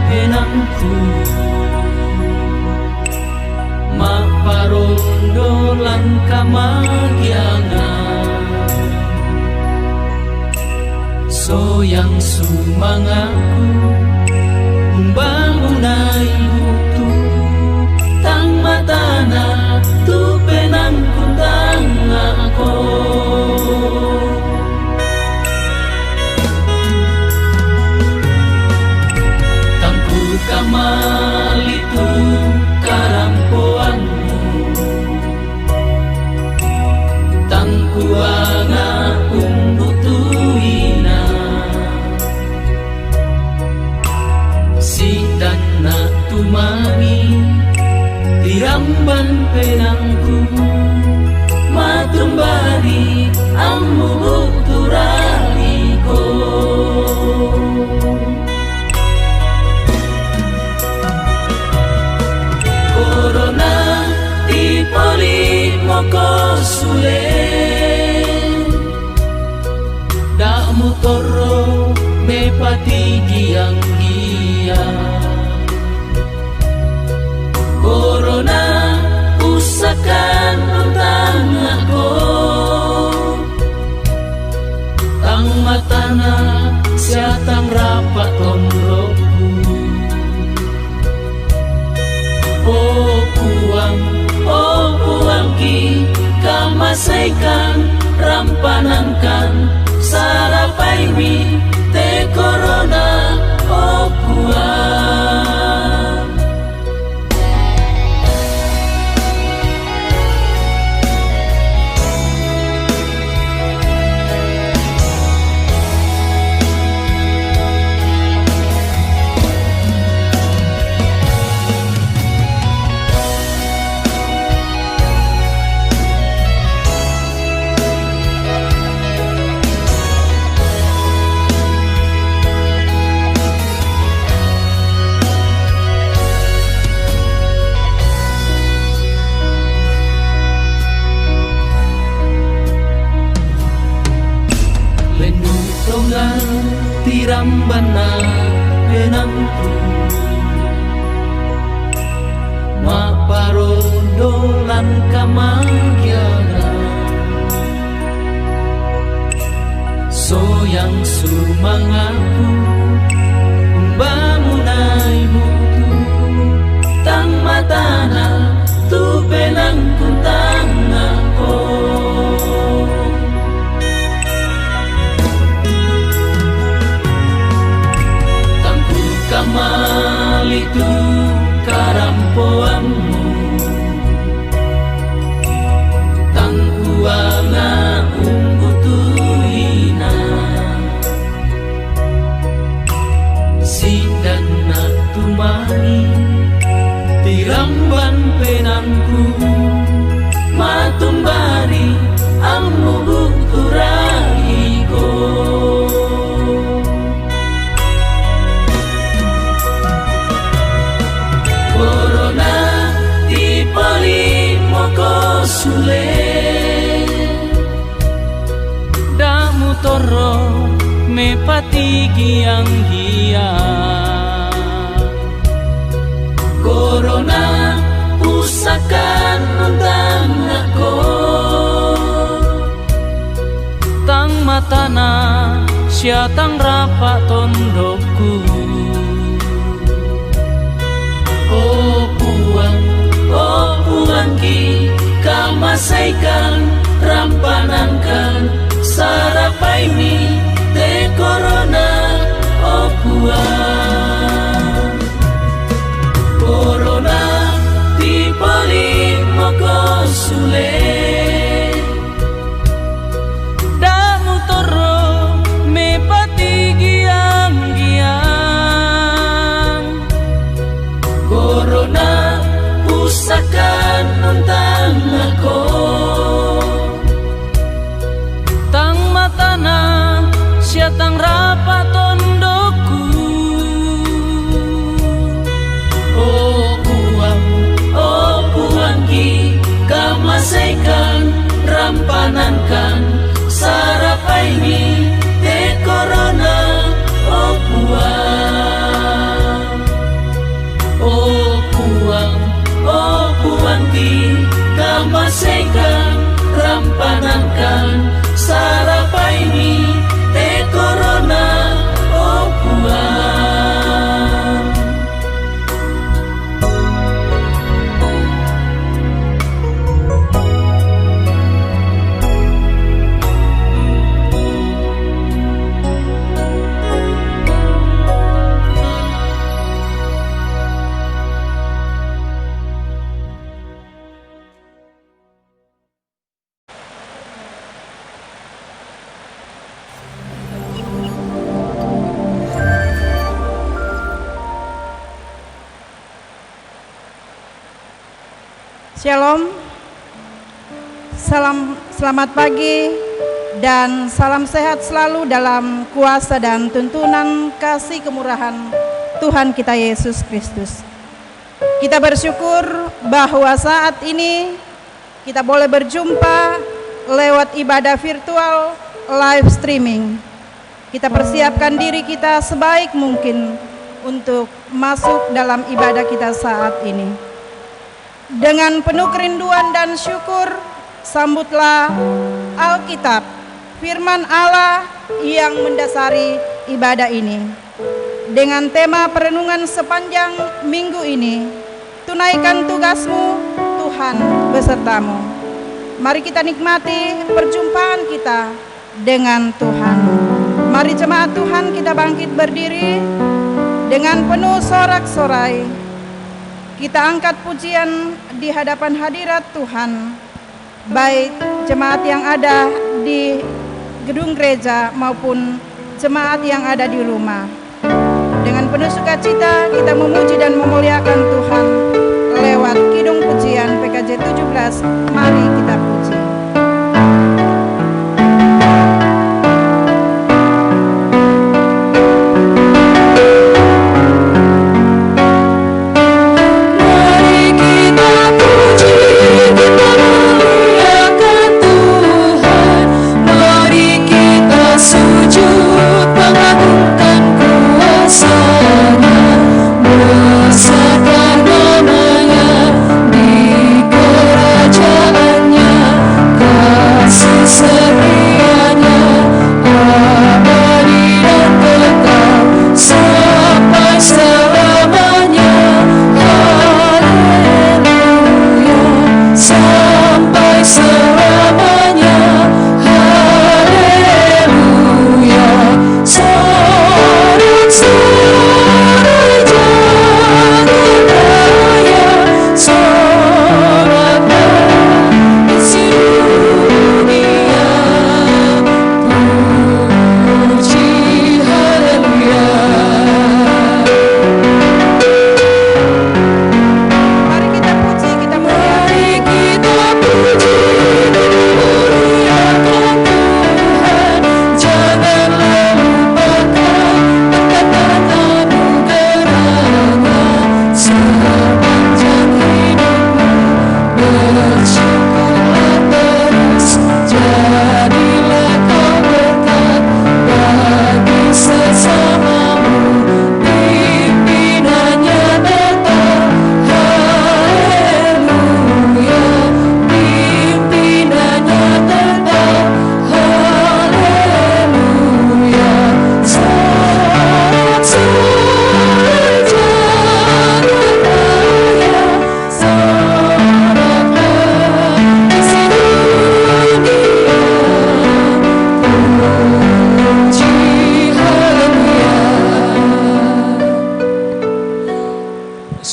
penangku maparondo lan kamagyangan soyang sumangaku bangunai butu tang matana tu penangku tang ako tangku kamalitu karampuanmu tangku anga umbutuina sidan na tumani tiramban penangku matumbari ammu buturaliko corona tipoli moko sule dak mutoro me patigi yang dia corona usakan tentang aku tang matana siatang rapat tondroku oh puang ki kamasaikan rampanangkan sarapai mi te corona oh puang tirambana penangku maparondo lan kamagyangan soyang sumangaku bangunai butu tang matana tu penangku tang ako kamalitu karampuanmu tangku anga umbutuina sidan na tumani tiramban penangku matumbari ammu buturaiko corona tipoli moko sule damu toro me patigi yang dia corona usakan tentang aku tang matana siatang rapat tondokku oh puang ki kamasaikan rampanangkan sarapai mi te corona oh puang corona tipoli moko sule damu toro me patigi ang giang corona usakan tentang aku tang matana siatang rapat tondokku oh puang ki kamasaikan rampanangkan sarapai mi te corona oh puang kamasaikan rampanankan sarapaini te corona opuan. Shalom, selamat pagi dan salam sehat selalu dalam kuasa dan tuntunan kasih kemurahan Tuhan kita Yesus Kristus. Kita bersyukur bahwa saat ini kita boleh berjumpa lewat ibadah virtual live streaming. Kita persiapkan diri kita sebaik mungkin untuk masuk dalam ibadah kita saat ini. Dengan penuh kerinduan dan syukur, sambutlah Alkitab, firman Allah yang mendasari ibadah ini. Dengan tema perenungan sepanjang minggu ini, tunaikan tugasmu, Tuhan besertamu. Mari kita nikmati perjumpaan kita dengan Tuhan. Mari jemaat Tuhan kita bangkit berdiri dengan penuh sorak-sorai. Kita angkat pujian di hadapan hadirat Tuhan, baik jemaat yang ada di gedung gereja maupun jemaat yang ada di rumah. Dengan penuh sukacita kita memuji dan memuliakan Tuhan lewat kidung pujian PKJ 17. Mari kita puji.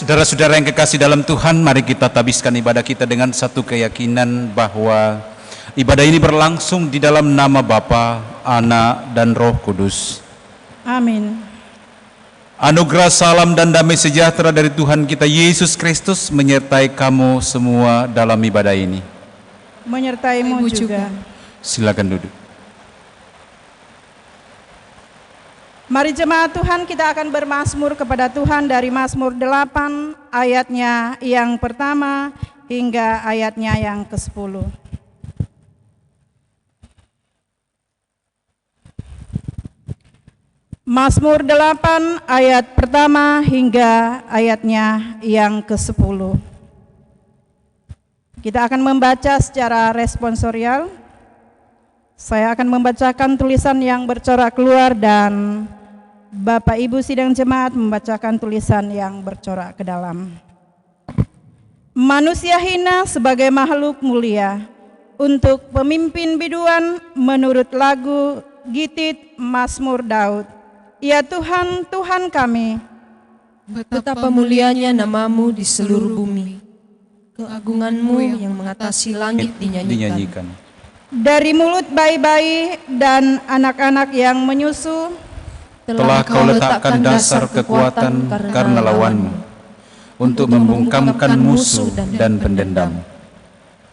Saudara-saudara yang kekasih dalam Tuhan, mari kita tabiskan ibadah kita dengan satu keyakinan bahwa ibadah ini berlangsung di dalam nama Bapa, Anak, dan Roh Kudus. Amin. Anugerah, salam, dan damai sejahtera dari Tuhan kita Yesus Kristus menyertai kamu semua dalam ibadah ini. Menyertaimu juga. Silakan duduk. Mari jemaat Tuhan, kita akan bermazmur kepada Tuhan dari Mazmur 8 ayatnya yang pertama hingga ayatnya yang ke-10. Mazmur 8 ayat pertama hingga ayatnya yang ke-10. Kita akan membaca secara responsorial. Saya akan membacakan tulisan yang bercorak keluar dan Bapak Ibu sidang jemaat membacakan tulisan yang bercorak ke dalam. Manusia hina sebagai makhluk mulia, untuk pemimpin biduan menurut lagu Gitit Mazmur Daud. Ya Tuhan, Tuhan kami, betapa mulianya namamu di seluruh bumi. Keagunganmu yang mengatasi langit dinyanyikan. Dari mulut bayi-bayi dan anak-anak yang menyusu, telah kau letakkan dasar kekuatan karena lawanmu, untuk membungkamkan musuh dan pendendam.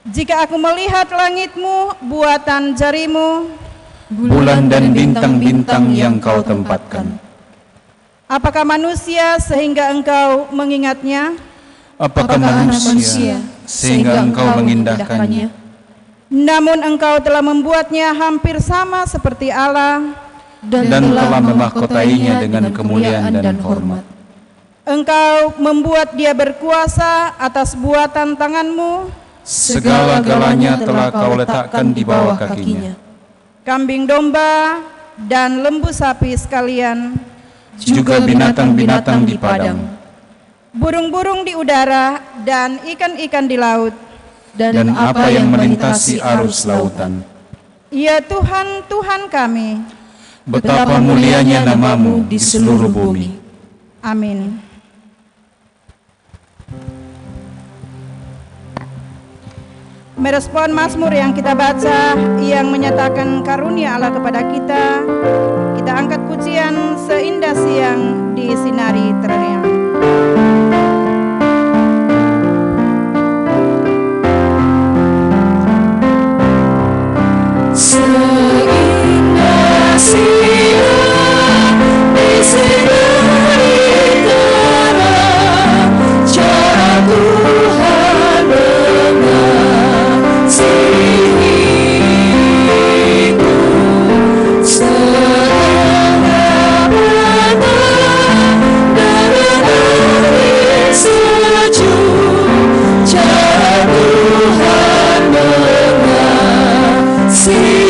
Jika aku melihat langitmu, buatan jarimu, bulan dan bintang-bintang yang kau tempatkan, apakah manusia sehingga engkau mengingatnya? Apakah manusia sehingga engkau mengindahkannya? Namun engkau telah membuatnya hampir sama seperti Allah, dan telah memahkotainya dengan kemuliaan dan hormat. Engkau membuat dia berkuasa atas buatan tanganmu. Segala-galanya telah kau letakkan di bawah kakinya. Kambing domba dan lembu sapi sekalian, juga binatang-binatang di padang, burung-burung di udara dan ikan-ikan di laut, dan apa yang melintasi arus lautan. Ya Tuhan, Tuhan kami, betapa mulianya namamu di seluruh bumi. Amin. Merespon Mazmur yang kita baca yang menyatakan karunia Allah kepada kita, kita angkat pujian seindah siang disinari terang. Seindah siang disinari terang, cara Tuhan mengasihiku. Selama dari sejuk, cara Tuhan mengasihiku.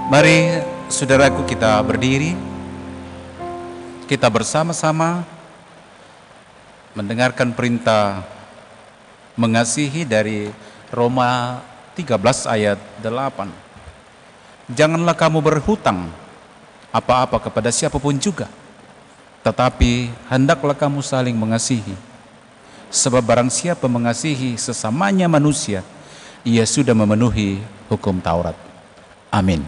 Mari saudaraku kita berdiri, kita bersama-sama mendengarkan perintah mengasihi dari Roma 13 ayat 8. Janganlah kamu berhutang apa-apa kepada siapapun juga, tetapi hendaklah kamu saling mengasihi. Sebab barang siapa mengasihi sesamanya manusia, ia sudah memenuhi hukum Taurat. Amin.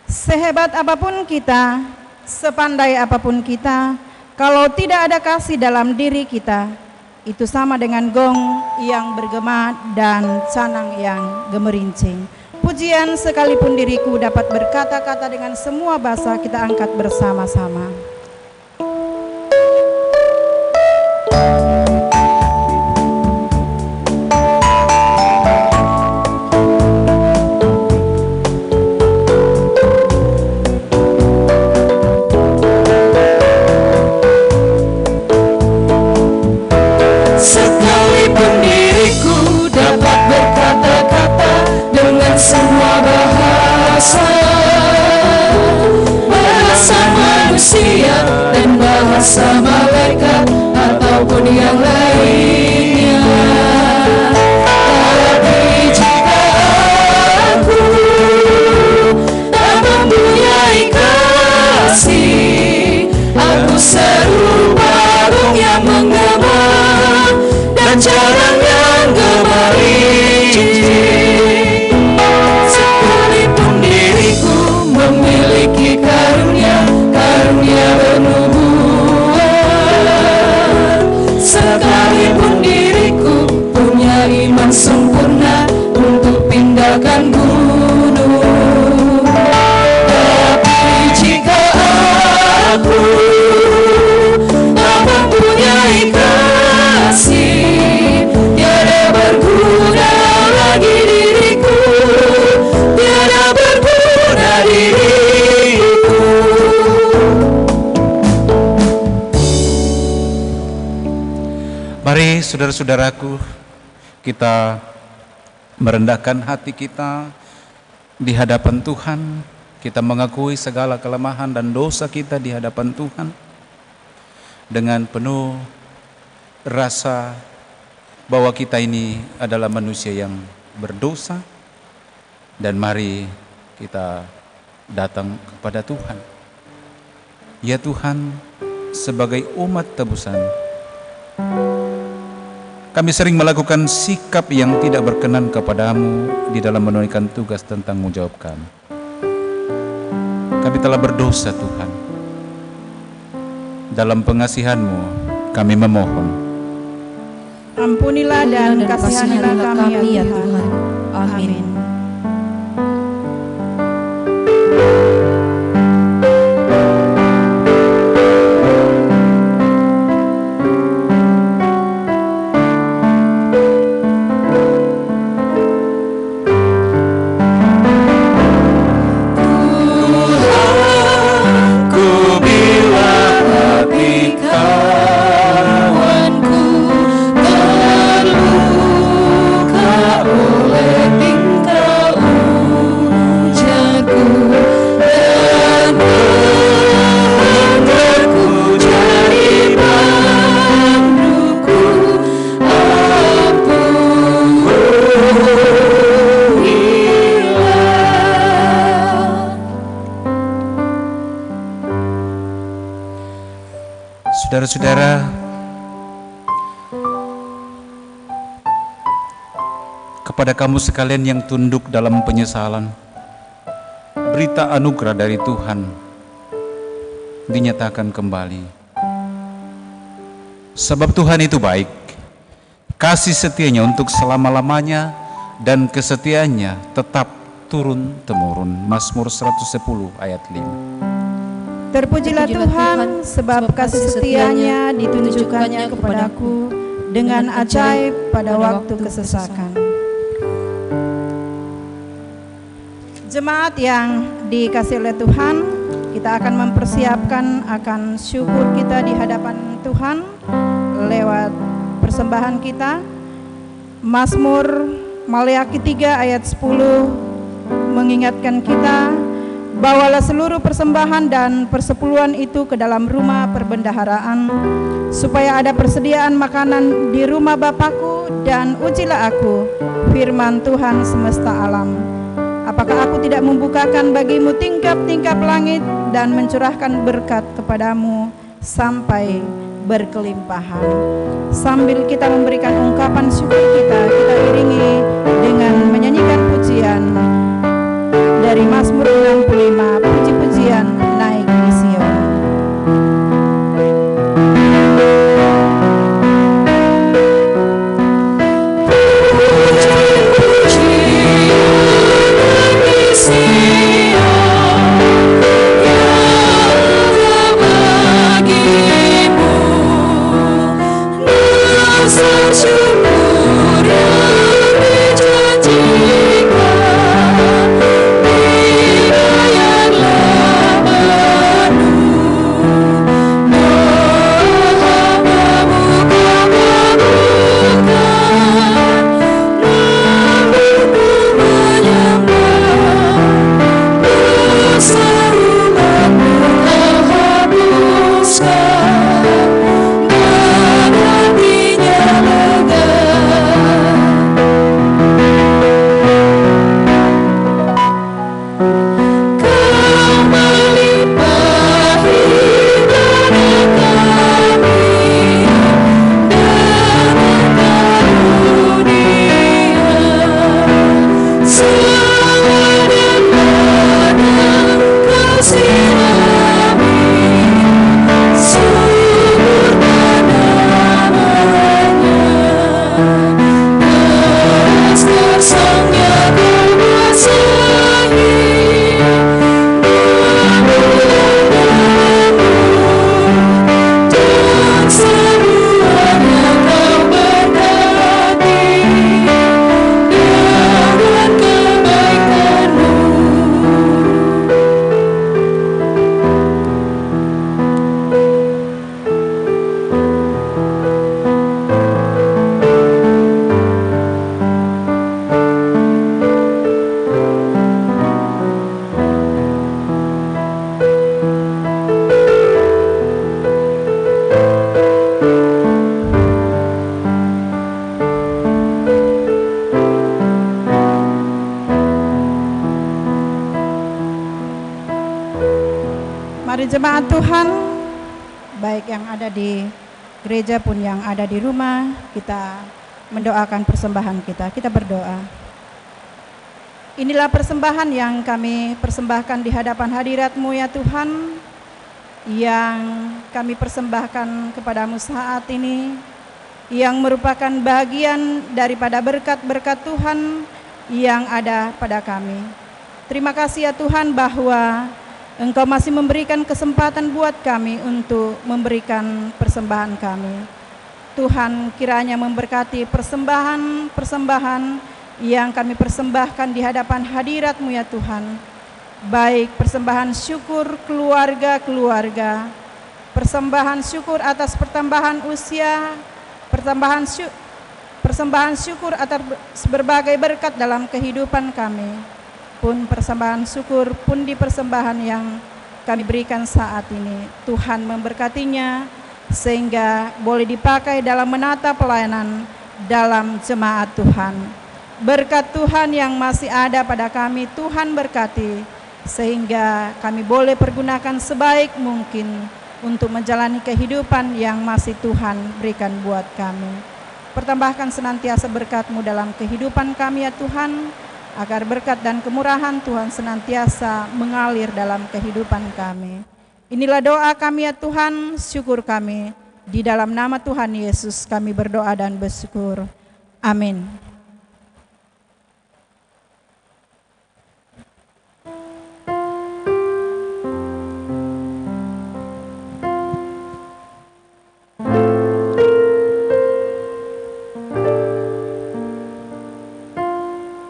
Sehebat apapun kita, sepandai apapun kita, kalau tidak ada kasih dalam diri kita, itu sama dengan gong yang bergema dan canang yang gemerincing. Pujian sekalipun diriku dapat berkata-kata dengan semua bahasa, kita angkat bersama-sama. Sekalipun diriku dapat berkata-kata dengan semua bahasa, bahasa manusia dan bahasa malaikat ataupun yang lainnya. Tapi jika aku tak mempunyai kasih, aku serupa burung yang menggema dan jarang yang gemerincing. Sekalipun diriku memiliki karunia bernubuat, sekalipun diriku punya iman sempurna untuk pindahkan gunung, tapi jika aku tak mempunyai kasih, tiada berguna lagi diriku, tiada berguna diriku. Mari saudara-saudaraku, kita merendahkan hati kita di hadapan Tuhan. Kita mengakui segala kelemahan dan dosa kita di hadapan Tuhan dengan penuh rasa bahwa kita ini adalah manusia yang berdosa, dan mari kita datang kepada Tuhan. Ya Tuhan, sebagai umat tebusan, kami sering melakukan sikap yang tidak berkenan kepadamu di dalam menunaikan tugas dan tanggung jawab kami. Kami telah berdosa Tuhan. Dalam pengasihan-Mu kami memohon, Ampunilah dan kasihanilah kami ya Tuhan. Amin. Ku bilang hati kawanku terluka oleh tingkah ujarku, dan mendengarku jadi panduku. saudara-saudara, kepada kamu sekalian yang tunduk dalam penyesalan, berita anugerah dari Tuhan dinyatakan kembali. Sebab Tuhan itu baik, kasih setianya untuk selama-lamanya, dan kesetiaannya tetap turun-temurun. Mazmur 110 ayat 5. Terpujilah Tuhan, sebab kasih setianya ditunjukkannya kepadaku dengan ajaib pada waktu kesesakan. Jemaat yang dikasihi oleh Tuhan, kita akan mempersiapkan akan syukur kita di hadapan Tuhan lewat persembahan kita. Mazmur Maleakhi 3 ayat 10 mengingatkan kita, bawalah seluruh persembahan dan persepuluhan itu ke dalam rumah perbendaharaan, supaya ada persediaan makanan di rumah Bapakku, dan ujilah aku, firman Tuhan semesta alam. Apakah aku tidak membukakan bagimu tingkap-tingkap langit dan mencurahkan berkat kepadamu sampai berkelimpahan. Sambil kita memberikan ungkapan syukur kita iringi dengan menyanyikan pujian dari Mazmur 65, puji-pujian naik di Sion. jemaat Tuhan, baik yang ada di gereja pun yang ada di rumah, kita mendoakan persembahan kita. Kita berdoa. Inilah persembahan yang kami persembahkan di hadapan hadirat-Mu ya Tuhan, yang kami persembahkan kepadamu saat ini, yang merupakan bagian daripada berkat-berkat Tuhan yang ada pada kami. Terima kasih ya Tuhan bahwa Engkau masih memberikan kesempatan buat kami untuk memberikan persembahan kami. Tuhan kiranya memberkati persembahan-persembahan yang kami persembahkan di hadapan hadirat-Mu ya Tuhan. Baik persembahan syukur keluarga-keluarga, persembahan syukur atas pertambahan usia, persembahan syukur atas berbagai berkat dalam kehidupan kami, pun persembahan syukur pun di persembahan yang kami berikan saat ini. Tuhan memberkatinya sehingga boleh dipakai dalam menata pelayanan dalam jemaat Tuhan. Berkat Tuhan yang masih ada pada kami, Tuhan berkati sehingga kami boleh pergunakan sebaik mungkin untuk menjalani kehidupan yang masih Tuhan berikan buat kami. Pertambahkan senantiasa berkat-Mu dalam kehidupan kami ya Tuhan, agar berkat dan kemurahan Tuhan senantiasa mengalir dalam kehidupan kami. Inilah doa kami ya Tuhan, syukur kami. Di dalam nama Tuhan Yesus kami berdoa dan bersyukur. Amin.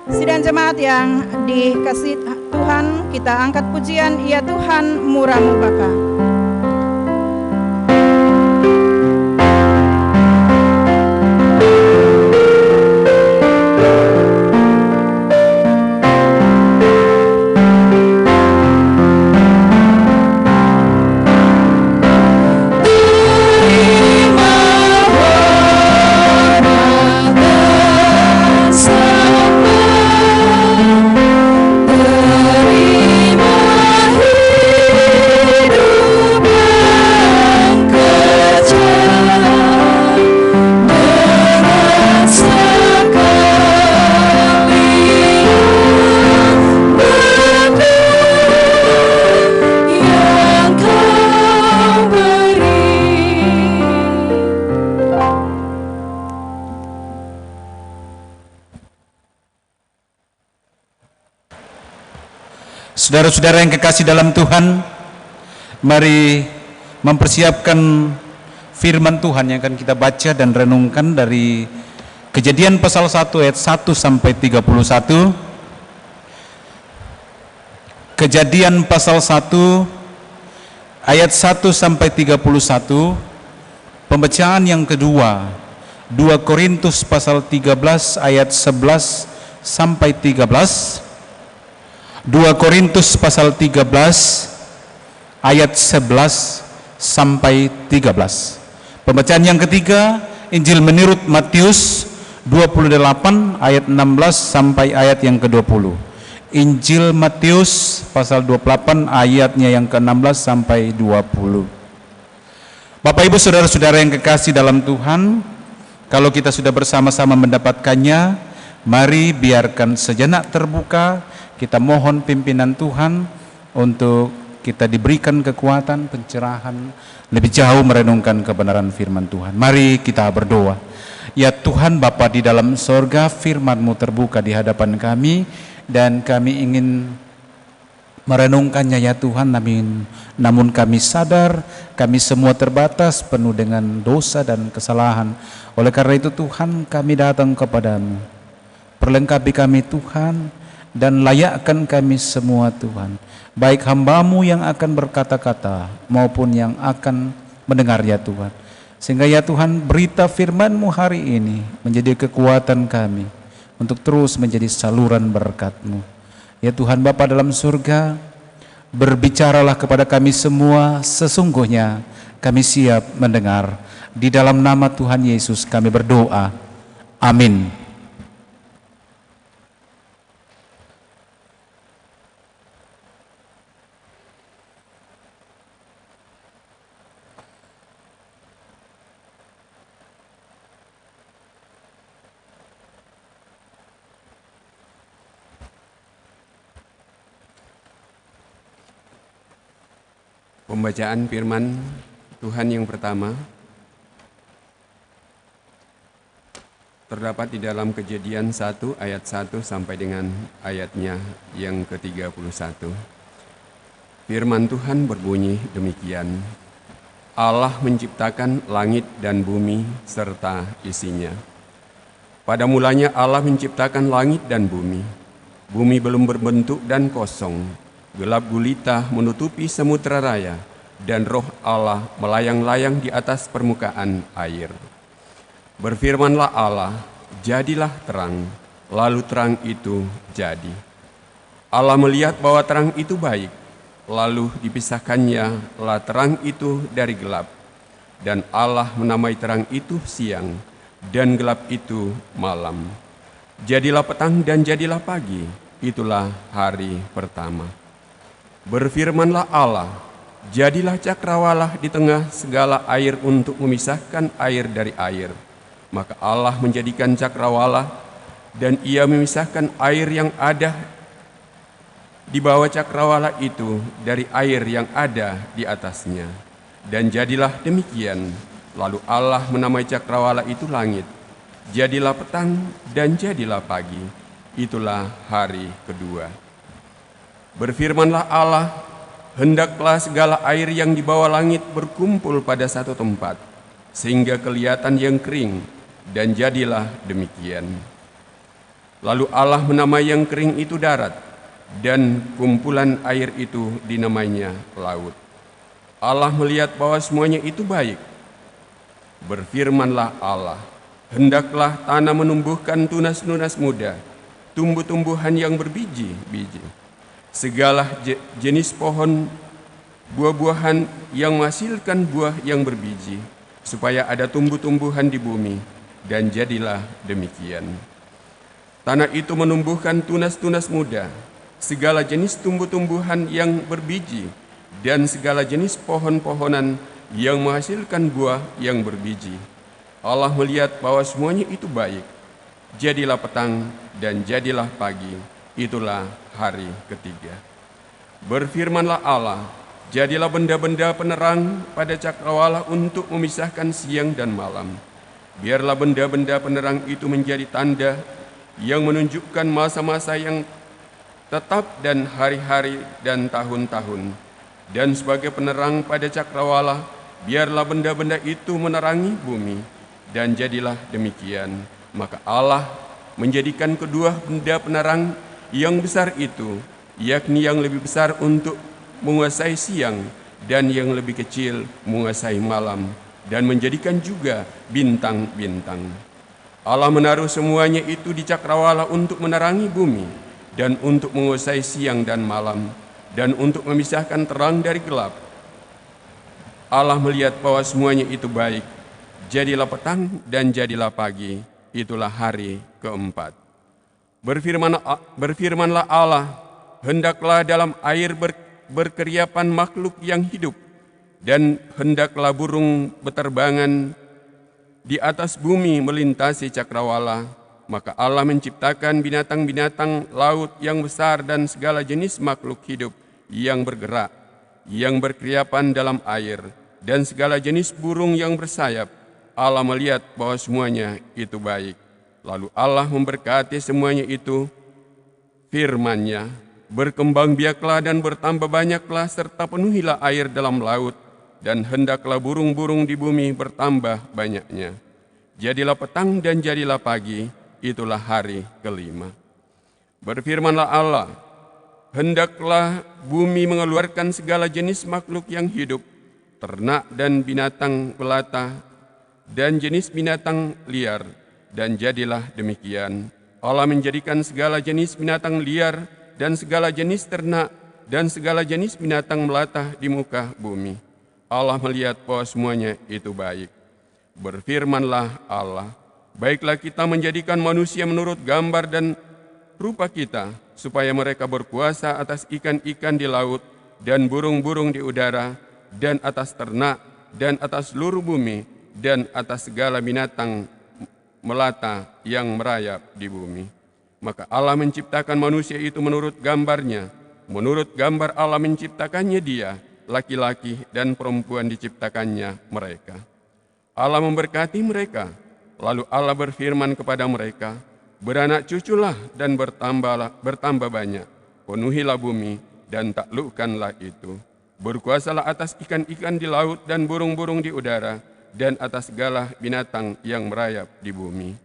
Sidang jemaat yang dikasih Tuhan, kita angkat pujian, ya Tuhan murah-Mu baka. Saudara-saudara yang kekasih dalam Tuhan, mari mempersiapkan firman Tuhan yang akan kita baca dan renungkan dari Kejadian pasal 1 ayat 1 sampai 31. Kejadian pasal 1 ayat 1 sampai 31. Pembacaan yang kedua, 2 Korintus pasal 13 ayat 11 sampai 13. 2 Korintus pasal 13 ayat 11 sampai 13. Pembacaan yang ketiga, Injil menurut Matius 28 ayat 16 sampai ayat yang ke-20. Injil Matius pasal 28 ayatnya yang ke-16 sampai 20. Bapak Ibu saudara-saudara yang kekasih dalam Tuhan, kalau kita sudah bersama-sama mendapatkannya, mari biarkan sejenak terbuka. Kita mohon pimpinan Tuhan untuk kita diberikan kekuatan, pencerahan, lebih jauh merenungkan kebenaran firman Tuhan. Mari kita berdoa. Ya Tuhan Bapa di dalam sorga, firman-Mu terbuka di hadapan kami, dan kami ingin merenungkannya ya Tuhan. Namun kami sadar kami semua terbatas, penuh dengan dosa dan kesalahan. Oleh karena itu Tuhan, kami datang kepadamu. Perlengkapi kami Tuhan, dan layakkan kami semua Tuhan, baik hamba-Mu yang akan berkata-kata maupun yang akan mendengar ya Tuhan. Sehingga ya Tuhan, berita firman-Mu hari ini menjadi kekuatan kami untuk terus menjadi saluran berkat-Mu. Ya Tuhan Bapa dalam surga, berbicaralah kepada kami semua, sesungguhnya kami siap mendengar. Di dalam nama Tuhan Yesus kami berdoa. Amin. Pembacaan firman Tuhan yang pertama terdapat di dalam Kejadian 1 ayat 1 sampai dengan ayatnya yang ke-31. Firman Tuhan berbunyi demikian. Allah menciptakan langit dan bumi serta isinya. Pada mulanya Allah menciptakan langit dan bumi. Bumi belum berbentuk dan kosong. Gelap gulita menutupi samudera raya, dan roh Allah melayang-layang di atas permukaan air. Berfirmanlah Allah, jadilah terang, lalu terang itu jadi. Allah melihat bahwa terang itu baik, lalu dipisahkannya lah terang itu dari gelap. Dan Allah menamai terang itu siang, dan gelap itu malam. Jadilah petang dan jadilah pagi, itulah hari pertama. Berfirmanlah Allah, jadilah cakrawala di tengah segala air untuk memisahkan air dari air. Maka Allah menjadikan cakrawala, dan ia memisahkan air yang ada di bawah cakrawala itu dari air yang ada di atasnya. Dan jadilah demikian. Lalu Allah menamai cakrawala itu langit. Jadilah petang dan jadilah pagi. Itulah hari kedua. Berfirmanlah Allah, hendaklah segala air yang di bawah langit berkumpul pada satu tempat, sehingga kelihatan yang kering, dan jadilah demikian. Lalu Allah menamai yang kering itu darat, dan kumpulan air itu dinamainya laut. Allah melihat bahwa semuanya itu baik. Berfirmanlah Allah, hendaklah tanah menumbuhkan tunas-tunas muda, tumbuh-tumbuhan yang berbiji-biji, segala jenis pohon buah-buahan yang menghasilkan buah yang berbiji, supaya ada tumbuh-tumbuhan di bumi, dan jadilah demikian. Tanah itu menumbuhkan tunas-tunas muda, segala jenis tumbuh-tumbuhan yang berbiji, dan segala jenis pohon-pohonan yang menghasilkan buah yang berbiji. Allah melihat bahwa semuanya itu baik. Jadilah petang dan jadilah pagi. Itulah hari ketiga. Berfirmanlah Allah, jadilah benda-benda penerang pada cakrawala untuk memisahkan siang dan malam. Biarlah benda-benda penerang itu menjadi tanda yang menunjukkan masa-masa yang tetap dan hari-hari dan tahun-tahun. Dan sebagai penerang pada cakrawala, biarlah benda-benda itu menerangi bumi. Dan jadilah demikian. Maka Allah menjadikan kedua benda penerang yang besar itu, yakni yang lebih besar untuk menguasai siang dan yang lebih kecil menguasai malam, dan menjadikan juga bintang-bintang. Allah menaruh semuanya itu di cakrawala untuk menerangi bumi, dan untuk menguasai siang dan malam, dan untuk memisahkan terang dari gelap. Allah melihat bahwa semuanya itu baik. Jadilah petang dan jadilah pagi. Itulah hari keempat. Berfirmanlah Allah, hendaklah dalam air berkeriapan makhluk yang hidup, dan hendaklah burung beterbangan di atas bumi melintasi cakrawala. Maka Allah menciptakan binatang-binatang laut yang besar dan segala jenis makhluk hidup yang bergerak, yang berkeriapan dalam air, dan segala jenis burung yang bersayap. Allah melihat bahwa semuanya itu baik. Lalu Allah memberkati semuanya itu, firman-Nya, berkembang biaklah dan bertambah banyaklah, serta penuhilah air dalam laut, dan hendaklah burung-burung di bumi bertambah banyaknya. Jadilah petang dan jadilah pagi, itulah hari kelima. Berfirmanlah Allah, hendaklah bumi mengeluarkan segala jenis makhluk yang hidup, ternak dan binatang melata, dan jenis binatang liar. Dan jadilah demikian. Allah menjadikan segala jenis binatang liar dan segala jenis ternak dan segala jenis binatang melata di muka bumi. Allah melihat bahwa semuanya itu baik. Berfirmanlah Allah, baiklah kita menjadikan manusia menurut gambar dan rupa kita, supaya mereka berkuasa atas ikan-ikan di laut dan burung-burung di udara, dan atas ternak, dan atas seluruh bumi, dan atas segala binatang melata yang merayap di bumi. Maka Allah menciptakan manusia itu menurut gambarnya. Menurut gambar Allah menciptakannya dia. laki-laki dan perempuan diciptakannya mereka. Allah memberkati mereka, lalu Allah berfirman kepada mereka, beranak cuculah dan bertambah banyak, penuhilah bumi dan taklukkanlah itu. Berkuasalah atas ikan-ikan di laut dan burung-burung di udara, dan atas segala binatang yang merayap di bumi.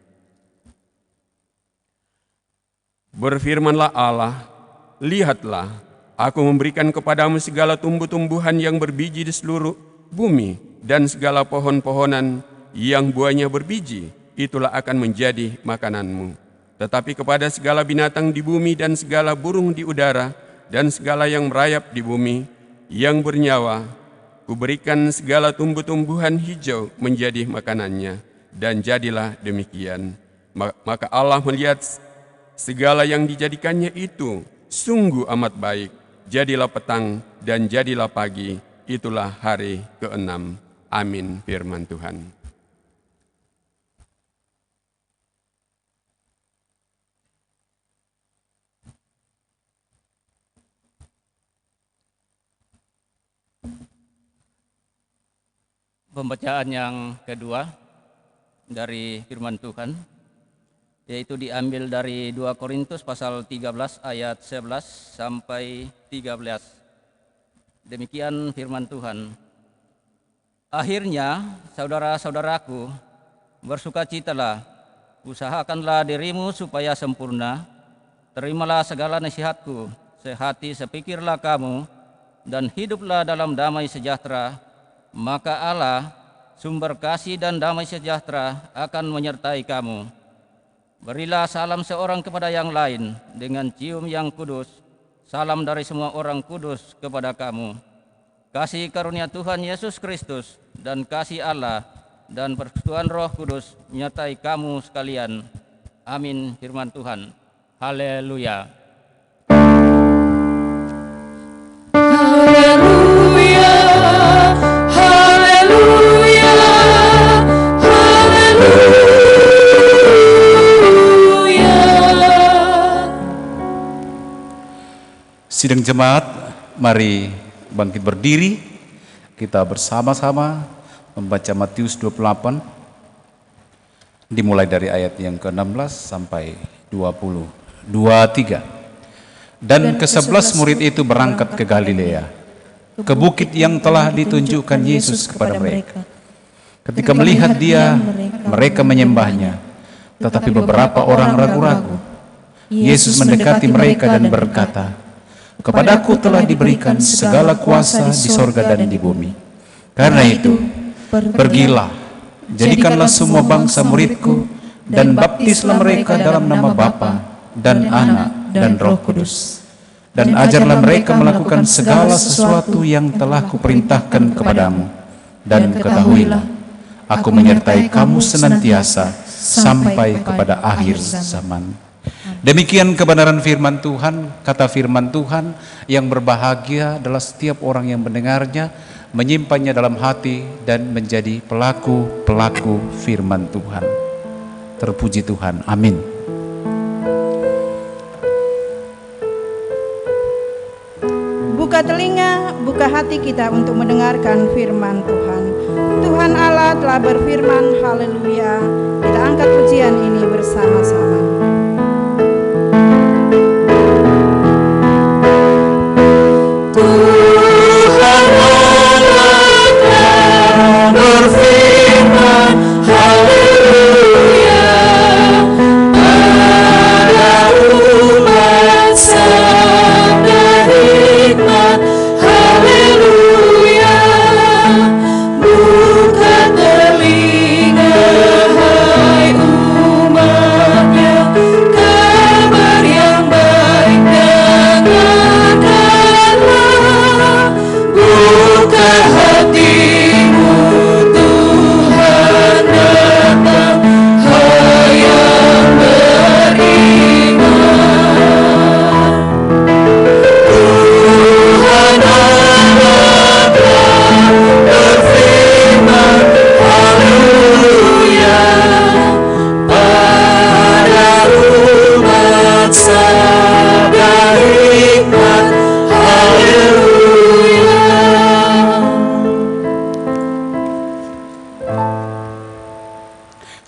Berfirmanlah Allah, lihatlah, aku memberikan kepadamu segala tumbuh-tumbuhan yang berbiji di seluruh bumi, dan segala pohon-pohonan yang buahnya berbiji, itulah akan menjadi makananmu. Tetapi kepada segala binatang di bumi dan segala burung di udara, dan segala yang merayap di bumi, yang bernyawa, kuberikan segala tumbuh-tumbuhan hijau menjadi makanannya, dan jadilah demikian. Maka Allah melihat segala yang dijadikannya itu sungguh amat baik. Jadilah petang dan jadilah pagi, itulah hari ke-6. Amin, firman Tuhan. Pembacaan yang kedua dari firman Tuhan, yaitu diambil dari 2 Korintus pasal 13 ayat 11 sampai 13. Demikian firman Tuhan. Akhirnya, saudara-saudaraku, bersukacitalah, usahakanlah dirimu supaya sempurna, terimalah segala nasihatku, sehati sepikirlah kamu, dan hiduplah dalam damai sejahtera, maka Allah, sumber kasih dan damai sejahtera akan menyertai kamu. Berilah salam seorang kepada yang lain dengan cium yang kudus. Salam dari semua orang kudus kepada kamu. Kasih karunia Tuhan Yesus Kristus dan kasih Allah dan persekutuan Roh Kudus menyertai kamu sekalian. Amin, firman Tuhan. Haleluya. Haleluya, haleluya, haleluya. Sidang jemaat, mari bangkit berdiri. Kita bersama-sama membaca Matius 28, dimulai dari ayat yang ke-16 sampai 23. Dan ke-11 murid itu berangkat ke Galilea, ke bukit yang telah ditunjukkan Yesus kepada mereka. Ketika melihat dia, mereka menyembahnya, tetapi beberapa orang ragu-ragu. Yesus mendekati mereka dan berkata, "Kepadaku telah diberikan segala kuasa di sorga dan di bumi. Karena itu, pergilah, jadikanlah semua bangsa muridku, dan baptislah mereka dalam nama Bapa dan Anak dan Roh Kudus. Dan ajarlah mereka melakukan segala sesuatu yang telah kuperintahkan kepadamu. Dan ketahuilah, aku menyertai kamu senantiasa sampai kepada akhir zaman." Demikian kebenaran firman Tuhan. Kata firman Tuhan, yang berbahagia adalah setiap orang yang mendengarnya, menyimpannya dalam hati, dan menjadi pelaku-pelaku firman Tuhan. Terpuji Tuhan. Amin. Buka telinga, buka hati kita untuk mendengarkan firman Tuhan. Tuhan Allah telah berfirman, haleluya. Kita angkat pujian ini bersama-sama. Tuhan Allah telah berfirman, haleluya. Pada umat sabda hikmat, haleluya. Buka telinga, hai umatnya,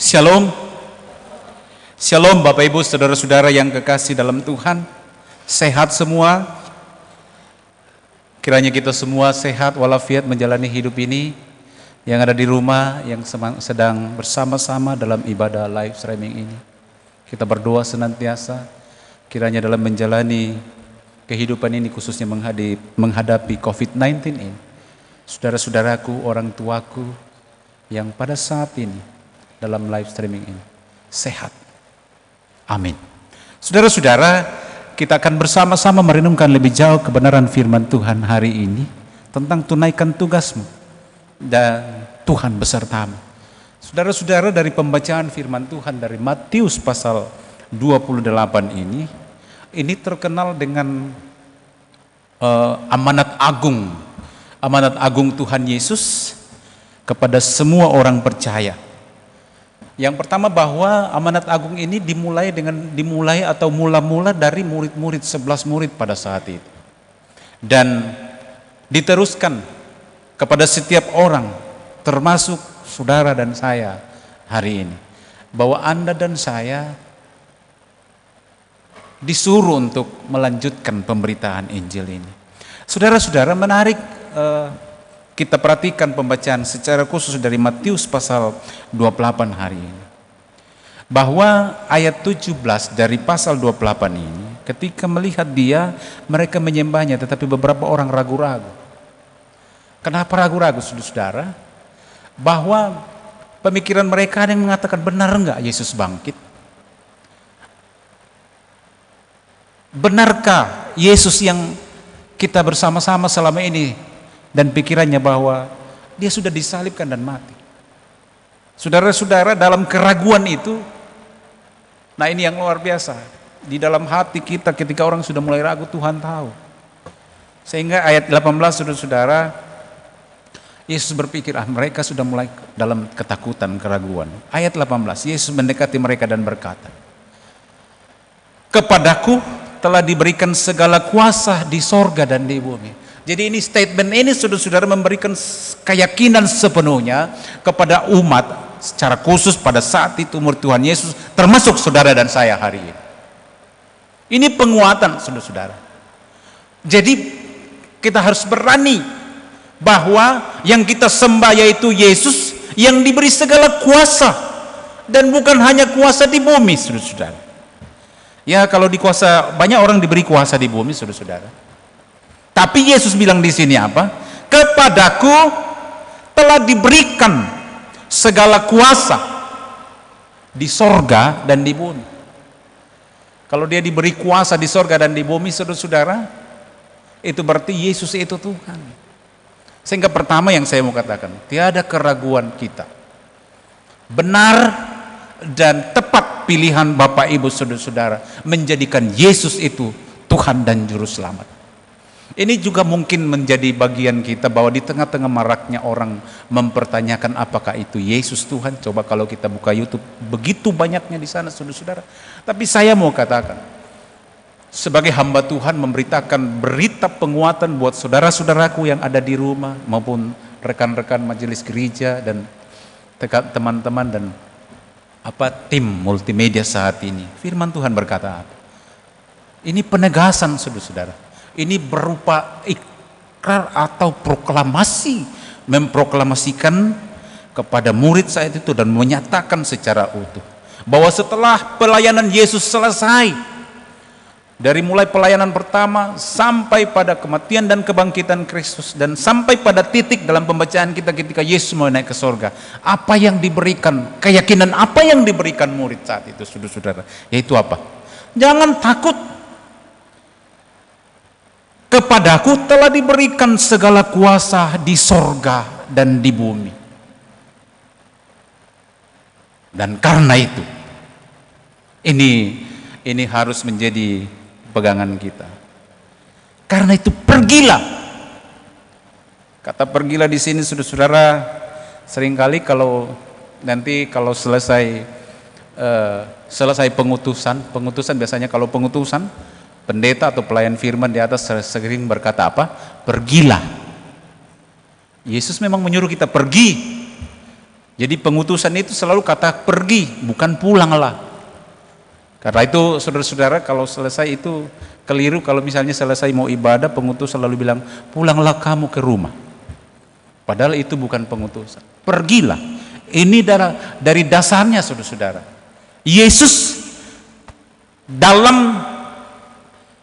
Shalom. Shalom Bapak Ibu Saudara-saudara yang kekasih dalam Tuhan. Sehat semua. Kiranya kita semua sehat walafiat menjalani hidup ini. Yang ada di rumah, yang sedang bersama-sama dalam ibadah live streaming ini. Kita berdoa senantiasa kiranya dalam menjalani kehidupan ini, khususnya menghadapi COVID-19 ini. Saudara-saudaraku, orang tuaku yang pada saat ini dalam live streaming ini sehat. Amin. Saudara-saudara, kita akan bersama-sama merenungkan lebih jauh kebenaran firman Tuhan hari ini tentang tunaikan tugasmu dan Tuhan besertamu. Saudara-saudara, dari pembacaan firman Tuhan dari Matius pasal 28 ini terkenal dengan amanat agung Tuhan Yesus kepada semua orang percaya. Yang pertama, bahwa amanat agung ini mula-mula dari murid-murid, 11 murid pada saat itu, dan diteruskan kepada setiap orang, termasuk saudara dan saya hari ini, bahwa Anda dan saya disuruh untuk melanjutkan pemberitaan Injil ini. Saudara-saudara, menarik kita perhatikan pembacaan secara khusus dari Matius pasal 28 hari ini. Bahwa ayat 17 dari pasal 28 ini, ketika melihat dia, mereka menyembahnya, tetapi beberapa orang ragu-ragu. Kenapa ragu-ragu, saudara? Bahwa pemikiran mereka ada yang mengatakan, benar enggak Yesus bangkit? Benarkah Yesus yang kita bersama-sama selama ini, dan pikirannya bahwa dia sudah disalibkan dan mati? Saudara-saudara, dalam keraguan itu, nah ini yang luar biasa, di dalam hati kita ketika orang sudah mulai ragu, Tuhan tahu. Sehingga ayat 18, saudara-saudara, Yesus berpikir, mereka sudah mulai dalam ketakutan, keraguan. Ayat 18, Yesus mendekati mereka dan berkata, kepadaku telah diberikan segala kuasa di sorga dan di bumi. Jadi ini statement ini, saudara-saudara, memberikan keyakinan sepenuhnya kepada umat, secara khusus pada saat itu murid Tuhan Yesus, termasuk saudara dan saya hari ini. Ini penguatan, saudara-saudara. Jadi kita harus berani bahwa yang kita sembah yaitu Yesus yang diberi segala kuasa, dan bukan hanya kuasa di bumi, saudara-saudara. Ya, kalau di kuasa, banyak orang diberi kuasa di bumi, saudara-saudara. Tapi Yesus bilang di sini apa? Kepadaku telah diberikan segala kuasa di sorga dan di bumi. Kalau dia diberi kuasa di sorga dan di bumi, saudara-saudara, itu berarti Yesus itu Tuhan. Sehingga pertama yang saya mau katakan, tiada keraguan kita. Benar dan tepat pilihan Bapak Ibu saudara-saudara menjadikan Yesus itu Tuhan dan Juru Selamat. Ini juga mungkin menjadi bagian kita, bahwa di tengah-tengah maraknya orang mempertanyakan apakah itu Yesus Tuhan. Coba kalau kita buka YouTube, begitu banyaknya di sana, saudara-saudara. Tapi saya mau katakan, sebagai hamba Tuhan memberitakan berita penguatan buat saudara-saudaraku yang ada di rumah, maupun rekan-rekan majelis gereja dan teman-teman dan tim multimedia saat ini. Firman Tuhan berkata apa? Ini penegasan, saudara-saudara. Ini berupa ikrar atau proklamasi, memproklamasikan kepada murid saat itu dan menyatakan secara utuh bahwa setelah pelayanan Yesus selesai, dari mulai pelayanan pertama sampai pada kematian dan kebangkitan Kristus, dan sampai pada titik dalam pembacaan kita ketika Yesus mau naik ke sorga, apa yang diberikan, keyakinan apa yang diberikan murid saat itu, saudara-saudara, yaitu apa? Jangan takut, kepadaku telah diberikan segala kuasa di sorga dan di bumi. Dan karena itu, ini harus menjadi pegangan kita. Karena itu pergilah. Kata pergilah di sini, saudara-saudara, seringkali kalau selesai pengutusan biasanya kalau pengutusan, pendeta atau pelayan firman di atas sering berkata apa? Pergilah. Yesus memang menyuruh kita pergi. Jadi pengutusan itu selalu kata pergi, bukan pulanglah. Karena itu saudara-saudara, kalau selesai itu keliru. Kalau misalnya selesai mau ibadah, pengutus selalu bilang pulanglah kamu ke rumah. Padahal itu bukan pengutusan. Pergilah. Ini dari dasarnya saudara-saudara. Yesus dalam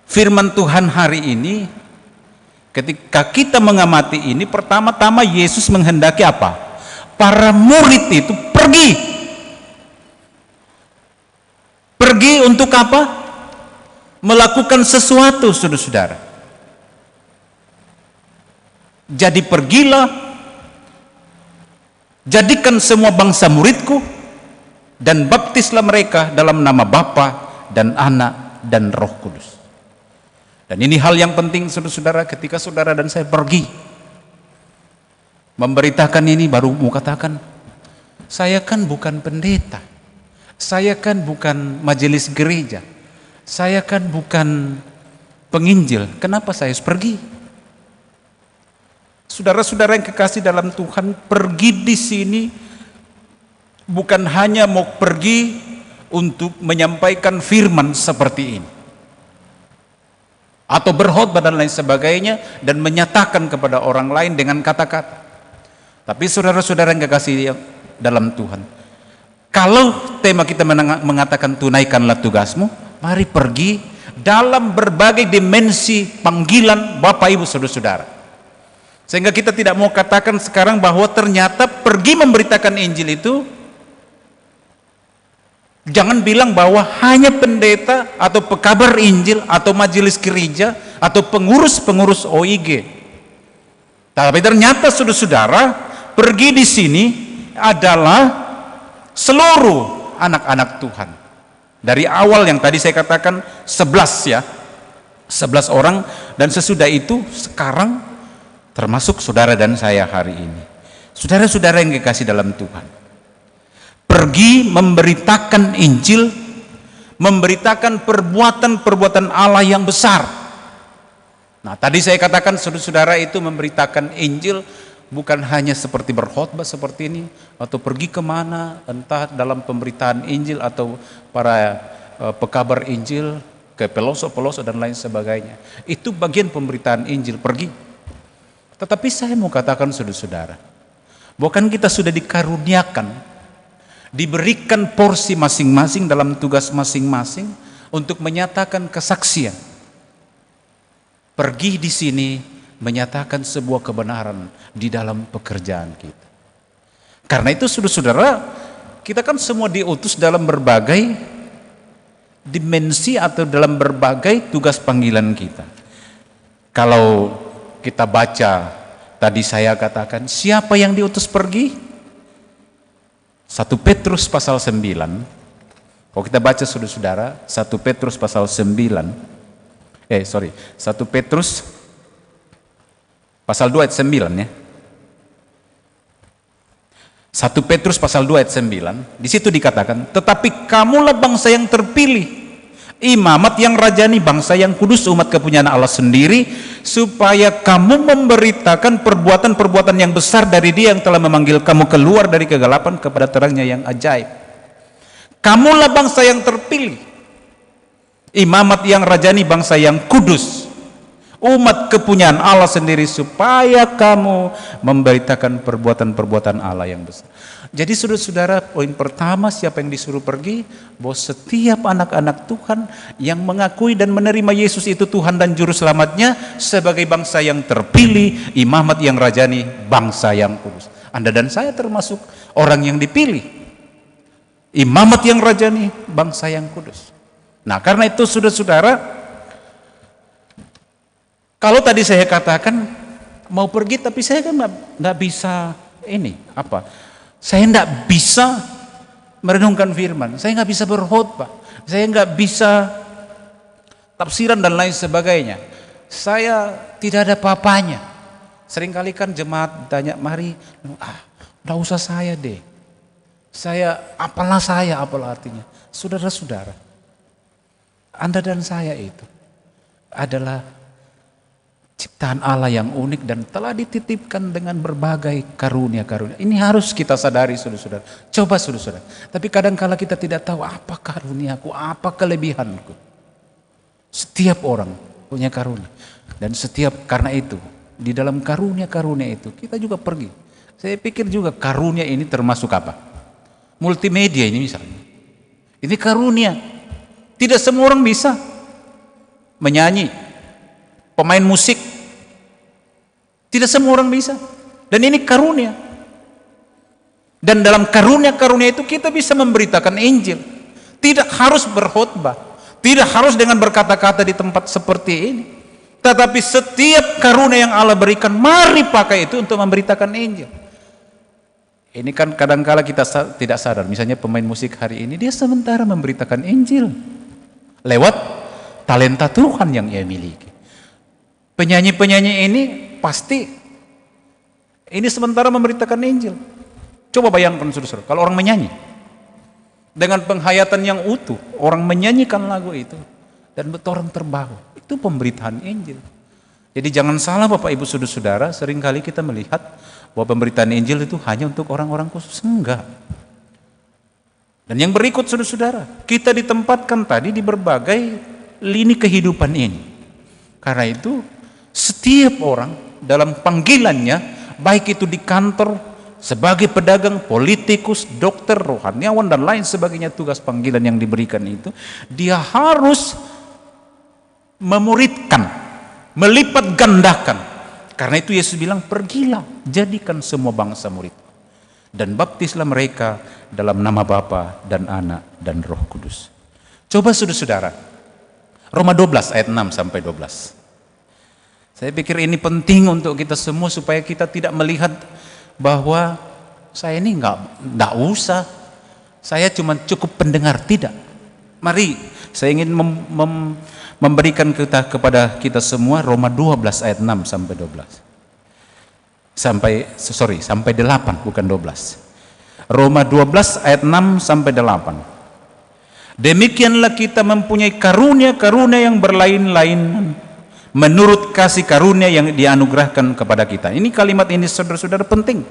firman Tuhan hari ini, ketika kita mengamati ini, pertama-tama Yesus menghendaki apa? Para murid itu pergi. Pergi untuk apa? Melakukan sesuatu, saudara-saudara. Jadi pergilah, jadikan semua bangsa muridku, dan baptislah mereka dalam nama Bapa dan Anak dan Roh Kudus. Dan ini hal yang penting, saudara-saudara, ketika saudara dan saya pergi memberitakan ini, baru mau katakan, saya kan bukan pendeta, saya kan bukan majelis gereja, saya kan bukan penginjil, kenapa saya harus pergi? Saudara-saudara yang kekasih dalam Tuhan, pergi di sini bukan hanya mau pergi untuk menyampaikan firman seperti ini, atau berkhotbah dan lain sebagainya, dan menyatakan kepada orang lain dengan kata-kata. Tapi saudara-saudara yang kekasih dalam Tuhan, kalau tema kita mengatakan tunaikanlah tugasmu, mari pergi dalam berbagai dimensi panggilan Bapak Ibu saudara-saudara. Sehingga kita tidak mau katakan sekarang bahwa ternyata pergi memberitakan Injil itu, jangan bilang bahwa hanya pendeta atau pekabar Injil atau majelis gereja atau pengurus-pengurus OIG. Tapi ternyata saudara-saudara, pergi di sini adalah seluruh anak-anak Tuhan. Dari awal yang tadi saya katakan 11 ya, 11 orang, dan sesudah itu sekarang termasuk saudara dan saya hari ini. Saudara-saudara yang dikasih dalam Tuhan, pergi memberitakan Injil, memberitakan perbuatan-perbuatan Allah yang besar. Nah, tadi saya katakan saudara-saudara itu memberitakan Injil bukan hanya seperti berkhotbah seperti ini, atau pergi kemana, entah dalam pemberitaan Injil atau para pekabar Injil ke pelosok-pelosok dan lain sebagainya. Itu bagian pemberitaan Injil, pergi. Tetapi saya mau katakan saudara-saudara, bukan kita sudah dikaruniakan, diberikan porsi masing-masing dalam tugas masing-masing untuk menyatakan kesaksian. Pergi di sini menyatakan sebuah kebenaran di dalam pekerjaan kita. Karena itu saudara-saudara, kita kan semua diutus dalam berbagai dimensi atau dalam berbagai tugas panggilan kita. Kalau kita baca, tadi saya katakan, siapa yang diutus pergi? 1 Petrus pasal 9. Kalau kita baca saudara-saudara, 1 Petrus pasal 9. 1 Petrus pasal 2 ayat 9 ya. 1 Petrus pasal 2 ayat 9. Di situ dikatakan, tetapi kamulah bangsa yang terpilih, imamat yang rajani, bangsa yang kudus, umat kepunyaan Allah sendiri, supaya kamu memberitakan perbuatan-perbuatan yang besar dari Dia yang telah memanggil kamu keluar dari kegelapan kepada terangnya yang ajaib. Kamulah bangsa yang terpilih, imamat yang rajani, bangsa yang kudus, umat kepunyaan Allah sendiri, supaya kamu memberitakan perbuatan-perbuatan Allah yang besar. Jadi saudara-saudara, poin pertama, siapa yang disuruh pergi? Bahwa setiap anak-anak Tuhan yang mengakui dan menerima Yesus itu Tuhan dan Juru Selamatnya, sebagai bangsa yang terpilih, imamat yang rajani, bangsa yang kudus. Anda dan saya termasuk orang yang dipilih, imamat yang rajani, bangsa yang kudus. Nah, karena itu saudara-saudara, kalau tadi saya katakan mau pergi, tapi saya kan nggak bisa ini apa? Saya nggak bisa merenungkan firman, saya nggak bisa berkhotbah, saya nggak bisa tafsiran dan lain sebagainya. Saya tidak ada apa-apanya. Seringkali kan jemaat tanya, mari, nggak usah saya deh. Apalah artinya? Saudara-saudara, Anda dan saya itu adalah ciptaan Allah yang unik dan telah dititipkan dengan berbagai karunia-karunia. Ini harus kita sadari, saudara-saudara. Coba, saudara-saudara. Tapi kadang-kala kita tidak tahu apa karuniaku, apa kelebihanku. Setiap orang punya karunia. Dan karena itu, di dalam karunia-karunia itu, kita juga pergi. Saya pikir juga karunia ini termasuk apa? Multimedia ini misalnya. Ini karunia. Tidak semua orang bisa menyanyi, pemain musik. Tidak semua orang bisa. Dan ini karunia. Dan dalam karunia-karunia itu kita bisa memberitakan Injil. Tidak harus berkhotbah. Tidak harus dengan berkata-kata di tempat seperti ini. Tetapi setiap karunia yang Allah berikan, mari pakai itu untuk memberitakan Injil. Ini kan kadang-kala kita tidak sadar. Misalnya pemain musik hari ini, dia sementara memberitakan Injil lewat talenta Tuhan yang ia miliki. Penyanyi-penyanyi ini pasti ini sementara memberitakan Injil. Coba bayangkan, saudara, kalau orang menyanyi dengan penghayatan yang utuh, orang menyanyikan lagu itu dan orang terbawa, itu pemberitaan Injil. Jadi jangan salah Bapak Ibu Saudara-saudara, seringkali kita melihat bahwa pemberitaan Injil itu hanya untuk orang-orang khusus. Enggak. Dan yang berikut, saudara-saudara, kita ditempatkan tadi di berbagai lini kehidupan ini. Karena itu setiap orang dalam panggilannya, baik itu di kantor, sebagai pedagang, politikus, dokter, rohaniawan, dan lain sebagainya, tugas panggilan yang diberikan itu, dia harus memuridkan, melipat gandakan. Karena itu Yesus bilang, pergilah, jadikan semua bangsa murid, dan baptislah mereka dalam nama Bapa dan Anak dan Roh Kudus. Coba saudara-saudara, Roma 12 ayat 6 sampai 12. Saya pikir ini penting untuk kita semua supaya kita tidak melihat bahwa saya ini nggak usah, saya cuma cukup pendengar. Tidak. Mari, saya ingin memberikan kepada kita semua Roma 12 ayat 6 sampai 12. Sampai 8, bukan 12. Roma 12 ayat 6 sampai 8. Demikianlah kita mempunyai karunia-karunia yang berlain-lainan menurut kasih karunia yang dianugerahkan kepada kita. Ini kalimat ini saudara-saudara penting.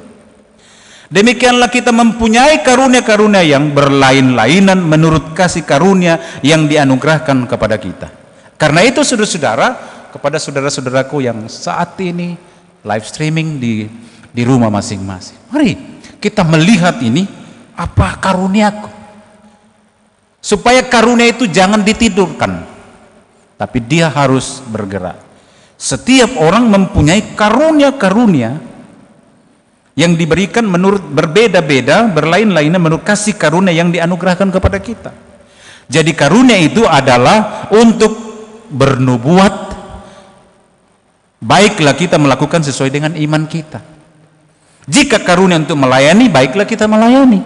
Demikianlah kita mempunyai karunia-karunia yang berlain-lainan menurut kasih karunia yang dianugerahkan kepada kita. Karena itu saudara-saudara, kepada saudara-saudaraku yang saat ini live streaming di rumah masing-masing, mari kita melihat ini, apa karuniaku, supaya karunia itu jangan ditidurkan, tapi dia harus bergerak. Setiap orang mempunyai karunia-karunia yang diberikan menurut berbeda-beda, berlain-lainan menurut kasih karunia yang dianugerahkan kepada kita. Jadi karunia itu adalah untuk bernubuat, baiklah kita melakukan sesuai dengan iman kita. Jika karunia untuk melayani, baiklah kita melayani.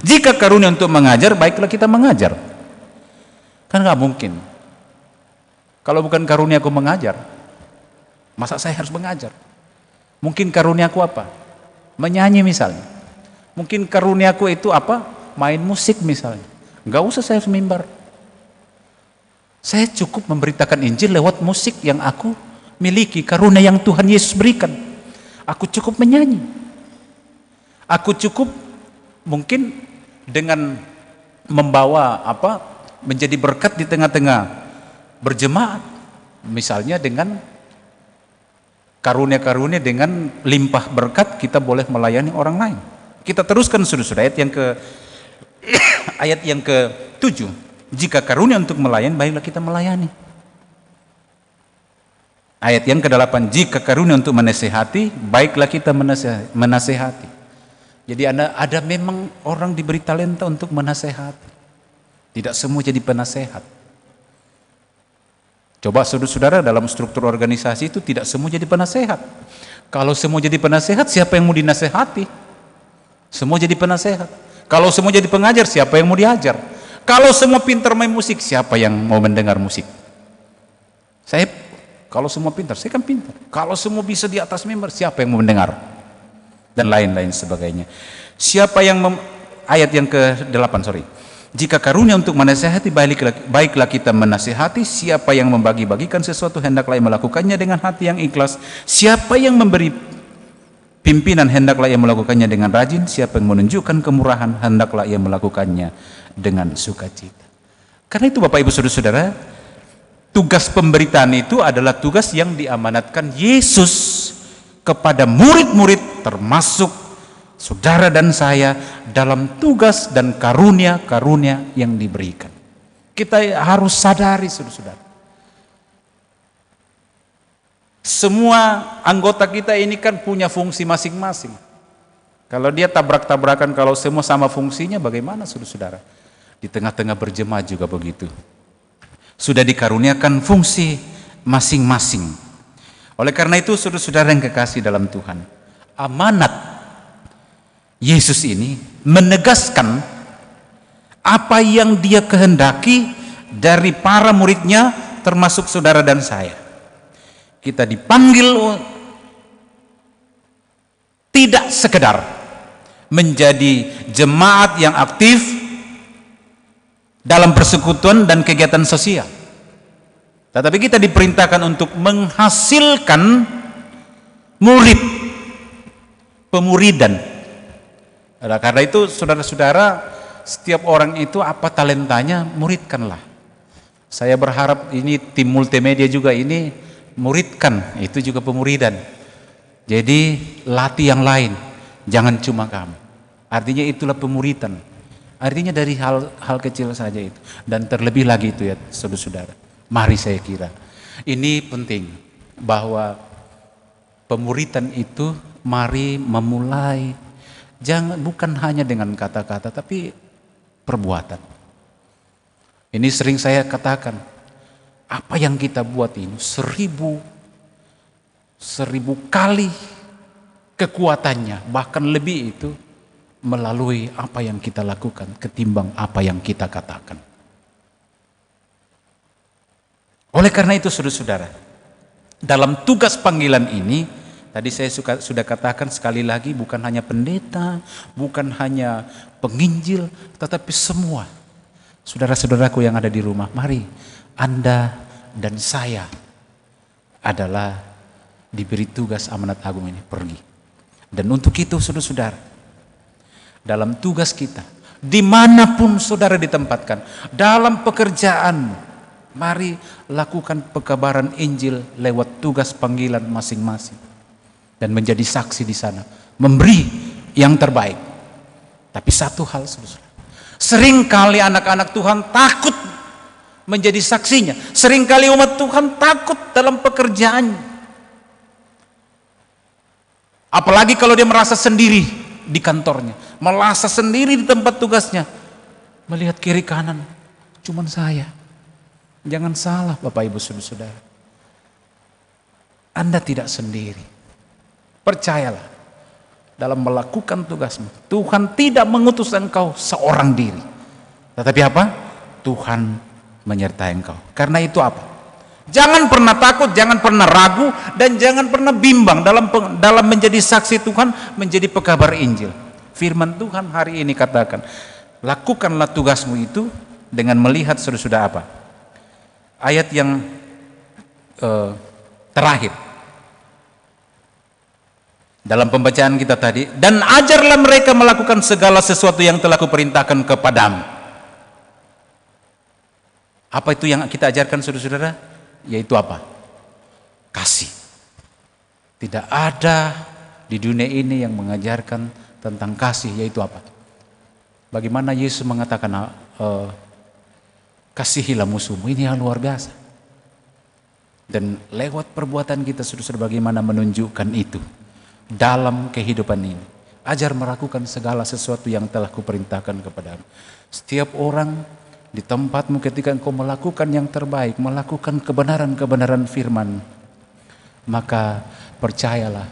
Jika karunia untuk mengajar, baiklah kita mengajar. Kan nggak mungkin. Kalau bukan karunia aku mengajar, masa saya harus mengajar? Mungkin karunia aku apa? Menyanyi misalnya. Mungkin karunia aku itu apa? Main musik misalnya. Nggak usah saya harus mimbar. Saya cukup memberitakan Injil lewat musik yang aku miliki, karunia yang Tuhan Yesus berikan. Aku cukup menyanyi. Aku cukup mungkin dengan membawa menjadi berkat di tengah-tengah berjemaat, misalnya dengan karunia-karunia, dengan limpah berkat kita boleh melayani orang lain. Kita teruskan saudara-saudara ayat yang ke-7. Jika karunia untuk melayani, baiklah kita melayani. Ayat yang ke-8, jika karunia untuk menasehati, baiklah kita menasehati. Jadi ada memang orang diberi talenta untuk menasehati. Tidak semua jadi penasehat. Coba saudara-saudara, dalam struktur organisasi itu tidak semua jadi penasehat. Kalau semua jadi penasehat, siapa yang mau dinasehati? Semua jadi penasehat. Kalau semua jadi pengajar, siapa yang mau diajar? Kalau semua pintar main musik, siapa yang mau mendengar musik? Kalau semua pintar, saya kan pintar. Kalau semua bisa di atas mimbar, siapa yang mau mendengar? Dan lain-lain sebagainya. Ayat yang ke-8, Jika karunia untuk menasihati, baiklah kita menasihati. Siapa yang membagi-bagikan sesuatu, hendaklah ia melakukannya dengan hati yang ikhlas. Siapa yang memberi pimpinan, hendaklah ia melakukannya dengan rajin. Siapa yang menunjukkan kemurahan, hendaklah ia melakukannya dengan sukacita. Karena itu Bapak Ibu Saudara-saudara, tugas pemberitaan itu adalah tugas yang diamanatkan Yesus kepada murid-murid, termasuk saudara dan saya, dalam tugas dan karunia-karunia yang diberikan. Kita harus sadari, saudara-saudara, semua anggota kita ini kan punya fungsi masing-masing. Kalau dia tabrak-tabrakan, kalau semua sama fungsinya, bagaimana saudara-saudara? Di tengah-tengah berjemaah juga begitu. Sudah dikaruniakan fungsi masing-masing. Oleh karena itu, saudara-saudara yang kekasih dalam Tuhan, amanat Yesus ini menegaskan apa yang dia kehendaki dari para muridnya, termasuk saudara dan saya. Kita dipanggil tidak sekedar menjadi jemaat yang aktif dalam persekutuan dan kegiatan sosial, tetapi kita diperintahkan untuk menghasilkan murid, pemuridan. Karena itu saudara-saudara, setiap orang itu apa talentanya, muridkanlah. Saya berharap ini tim multimedia juga ini muridkan, itu juga pemuridan. Jadi latih yang lain, jangan cuma kamu. Artinya itulah pemuridan. Artinya dari hal kecil saja itu, dan terlebih lagi itu ya saudara-saudara. Mari saya kira ini penting, bahwa pemuridan itu mari memulai, bukan hanya dengan kata-kata, tapi perbuatan. Ini sering saya katakan, apa yang kita buat ini 1000 kali kekuatannya, bahkan lebih itu melalui apa yang kita lakukan ketimbang apa yang kita katakan. Oleh karena itu saudara-saudara, dalam tugas panggilan ini, tadi saya sudah katakan sekali lagi, bukan hanya pendeta, bukan hanya penginjil, tetapi semua saudara-saudaraku yang ada di rumah, mari Anda dan saya adalah diberi tugas amanat agung ini, pergi. Dan untuk itu saudara-saudara, dalam tugas kita, dimanapun saudara ditempatkan, dalam pekerjaan, mari lakukan pekabaran Injil lewat tugas panggilan masing-masing. Dan menjadi saksi di sana, memberi yang terbaik. Tapi satu hal, saudara, seringkali anak-anak Tuhan takut menjadi saksinya. Seringkali umat Tuhan takut dalam pekerjaannya. Apalagi kalau dia merasa sendiri di kantornya, merasa sendiri di tempat tugasnya, melihat kiri kanan, cuman saya. Jangan salah Bapak Ibu Saudara, Anda tidak sendiri. Percayalah, dalam melakukan tugasmu, Tuhan tidak mengutus engkau seorang diri. Tetapi apa? Tuhan menyertai engkau. Karena itu apa? Jangan pernah takut, jangan pernah ragu, dan jangan pernah bimbang dalam menjadi saksi Tuhan, menjadi pekabar Injil. Firman Tuhan hari ini katakan, lakukanlah tugasmu itu dengan melihat sudah apa? Ayat yang terakhir dalam pembacaan kita tadi, dan ajarlah mereka melakukan segala sesuatu yang telah kuperintahkan kepadamu. Apa itu yang kita ajarkan saudara-saudara? Yaitu apa? Kasih. Tidak ada di dunia ini yang mengajarkan tentang kasih, yaitu apa? Bagaimana Yesus mengatakan, kasihilah musuhmu. Ini yang luar biasa. Dan lewat perbuatan kita saudara-saudara, bagaimana menunjukkan itu dalam kehidupan ini. Ajar melakukan segala sesuatu yang telah kuperintahkan kepadamu. Setiap orang di tempatmu, ketika engkau melakukan yang terbaik, melakukan kebenaran-kebenaran firman, maka percayalah,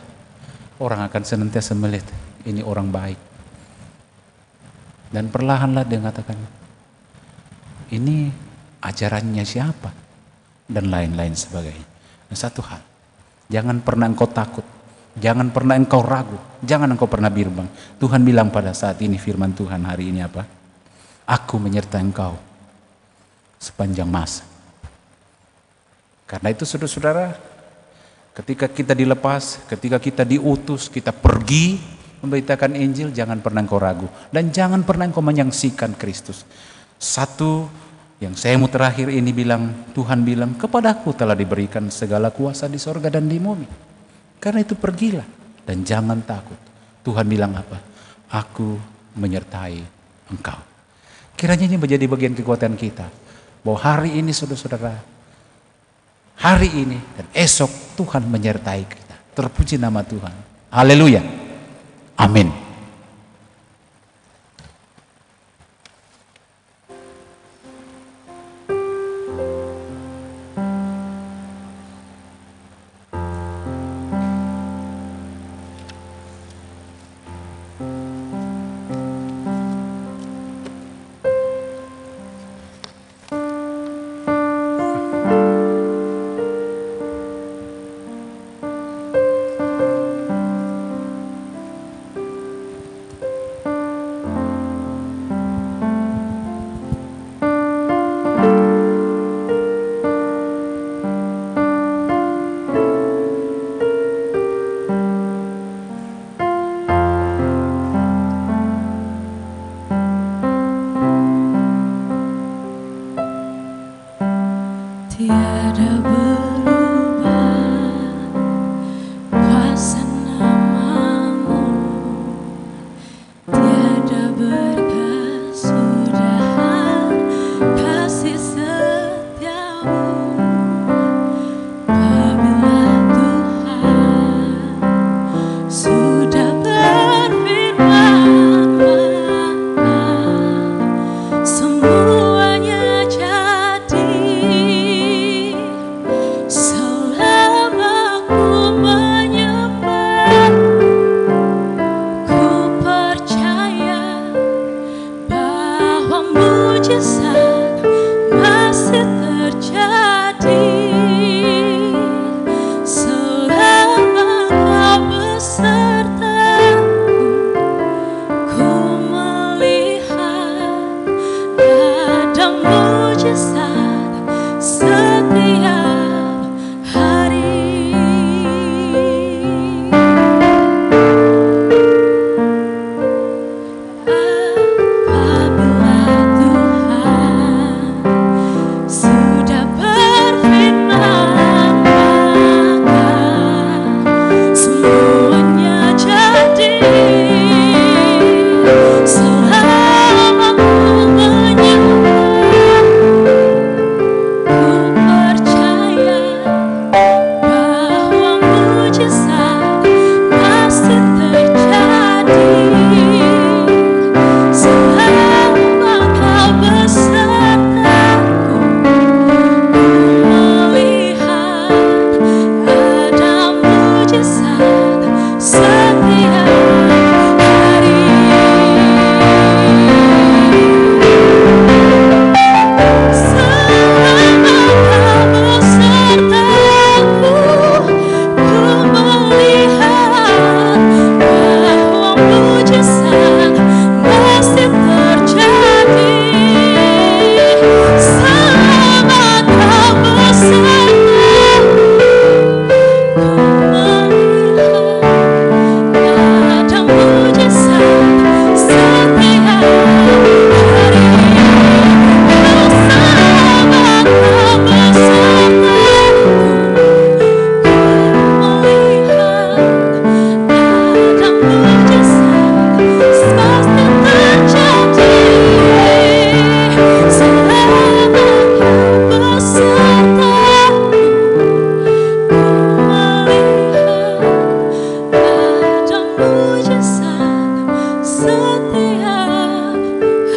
orang akan senantiasa melihat ini orang baik. Dan perlahanlah dia mengatakan, ini ajarannya siapa? Dan lain-lain sebagainya. Dan satu hal, jangan pernah engkau takut, jangan pernah engkau ragu, jangan engkau pernah bimbang. Tuhan bilang pada saat ini, firman Tuhan hari ini apa? Aku menyertai engkau sepanjang masa. Karena itu saudara-saudara, ketika kita dilepas, ketika kita diutus, kita pergi memberitakan Injil, jangan pernah engkau ragu. Dan jangan pernah engkau menyaksikan Kristus. Satu yang saya mau terakhir ini bilang, Tuhan bilang, kepadaku telah diberikan segala kuasa di sorga dan di bumi. Karena itu pergilah dan jangan takut. Tuhan bilang apa? Aku menyertai engkau. Kiranya ini menjadi bagian kekuatan kita. Bahwa hari ini saudara-saudara, hari ini dan esok Tuhan menyertai kita. Terpuji nama Tuhan. Haleluya. Amin. Tiada berubah kuasa namamu, tiada berkesudahan kasih setiamu. Apabila Tuhan sudah berfirman, maka semuanya jadi. Selama ku menyembah, ku percaya bahwa mujizat masih terjadi. Selama kau besertaku, ku melihat ada mujizat setiap hari. Apabila Tuhan sudah berfirman, maka semuanya jadi. Selama ku menyembah, ku percaya bahwa mujizat pasti terjadi. Selama kau besertaku, ku melihat ada mujizat setiap hari. Selama kau besertaku, ku melihat bahwa mujizat masih terjadi. Selama kau besertaku, ku melihat ada mujizat setiap hari. Selama kau besertaku, ku melihat ada mujizat pasti terjadi. Selama kau besertaku, ku melihat ada mujizat setiap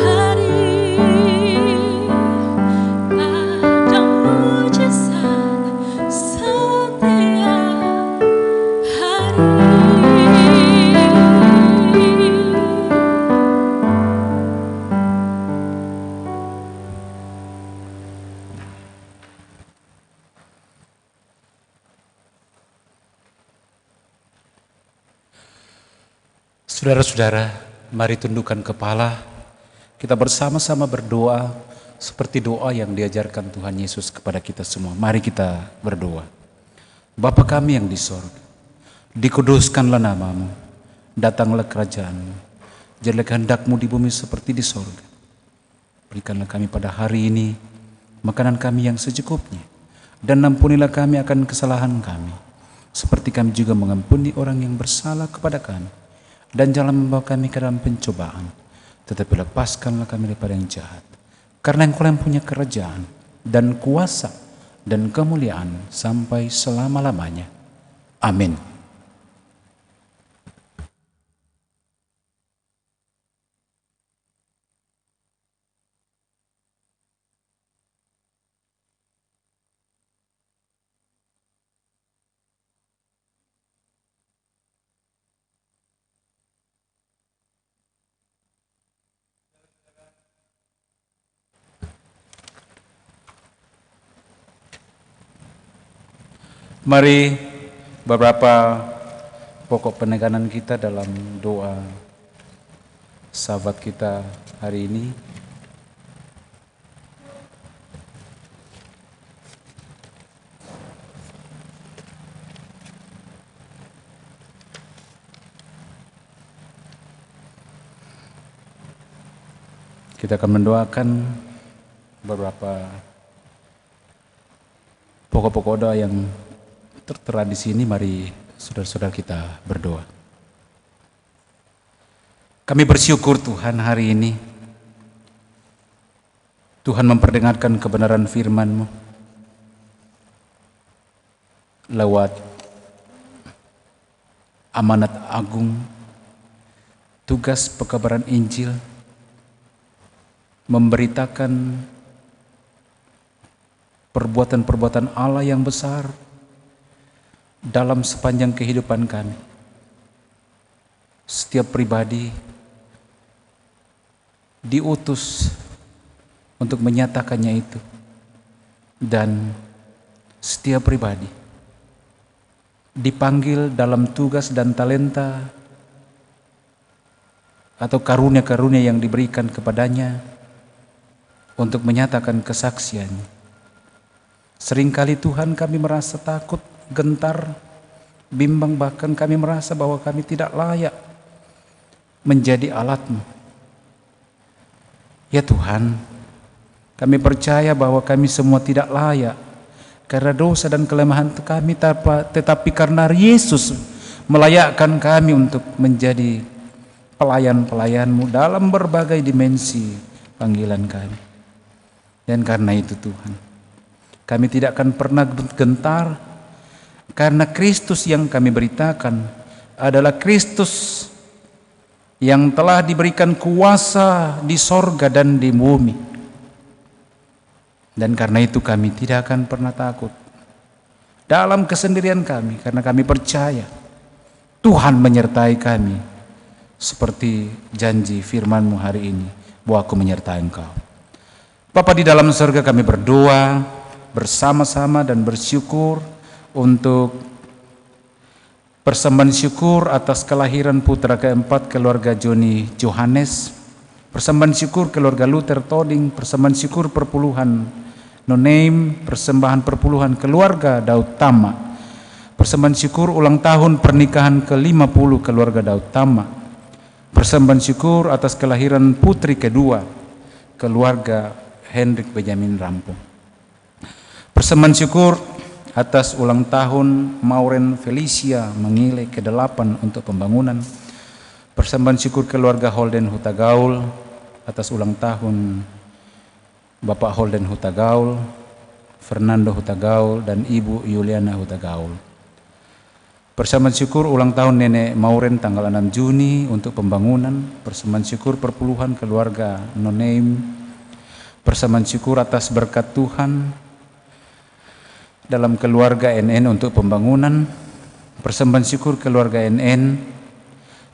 hari. Ada mujizat setiap Saudara-saudara, mari tundukkan kepala, kita bersama-sama berdoa seperti doa yang diajarkan Tuhan Yesus kepada kita semua. Mari kita berdoa. Bapa kami yang di sorga, dikuduskanlah namamu, datanglah kerajaanmu, jadilah kehendak-Mu di bumi seperti di sorga. Berikanlah kami pada hari ini makanan kami yang secukupnya, dan ampunilah kami akan kesalahan kami, seperti kami juga mengampuni orang yang bersalah kepada kami. Dan jangan membawa kami ke dalam pencobaan, tetapi lepaskanlah kami daripada yang jahat. Karena Engkau yang punya kerajaan dan kuasa dan kemuliaan sampai selama-lamanya. Amin. Mari beberapa pokok penekanan kita dalam doa sahabat kita hari ini. Kita akan mendoakan beberapa pokok-pokok doa yang tertera di sini. Mari saudara-saudara kita berdoa. Kami bersyukur Tuhan hari ini Tuhan memperdengarkan kebenaran firman-Mu lewat amanat agung, tugas pekabaran Injil, memberitakan perbuatan-perbuatan Allah yang besar dalam sepanjang kehidupan kami. Setiap pribadi diutus untuk menyatakannya itu, dan setiap pribadi dipanggil dalam tugas dan talenta atau karunia-karunia yang diberikan kepadanya untuk menyatakan kesaksiannya. Seringkali Tuhan kami merasa takut, gentar, bimbang, bahkan kami merasa bahwa kami tidak layak menjadi alat-Mu. Ya Tuhan, kami percaya bahwa kami semua tidak layak karena dosa dan kelemahan kami, tetapi karena Yesus melayakkan kami untuk menjadi pelayan-pelayan-Mu dalam berbagai dimensi panggilan kami. Dan karena itu Tuhan, kami tidak akan pernah gentar, karena Kristus yang kami beritakan adalah Kristus yang telah diberikan kuasa di sorga dan di bumi. Dan karena itu kami tidak akan pernah takut dalam kesendirian kami, karena kami percaya Tuhan menyertai kami seperti janji firman-Mu hari ini, bahwa Aku menyertai Engkau. Bapa di dalam surga, kami berdoa bersama-sama dan bersyukur untuk persembahan syukur atas kelahiran putra keempat keluarga Joni Johannes, persembahan syukur keluarga Luther Toding, persembahan syukur perpuluhan No Name, persembahan perpuluhan keluarga Daud Tama, persembahan syukur ulang tahun pernikahan ke-50 keluarga Daud Tama, persembahan syukur atas kelahiran putri kedua keluarga Hendrik Benjamin Rampung, persembahan syukur atas ulang tahun Maureen Felicia Mengile ke-8 untuk pembangunan, persembahan syukur keluarga Holden Hutagaul atas ulang tahun Bapak Holden Hutagaul, Fernando Hutagaul, dan Ibu Yuliana Hutagaul. Persembahan syukur ulang tahun Nenek Maureen tanggal 6 Juni untuk pembangunan, persembahan syukur perpuluhan keluarga No Name, persembahan syukur atas berkat Tuhan dalam keluarga NN untuk pembangunan, persembahan syukur keluarga NN,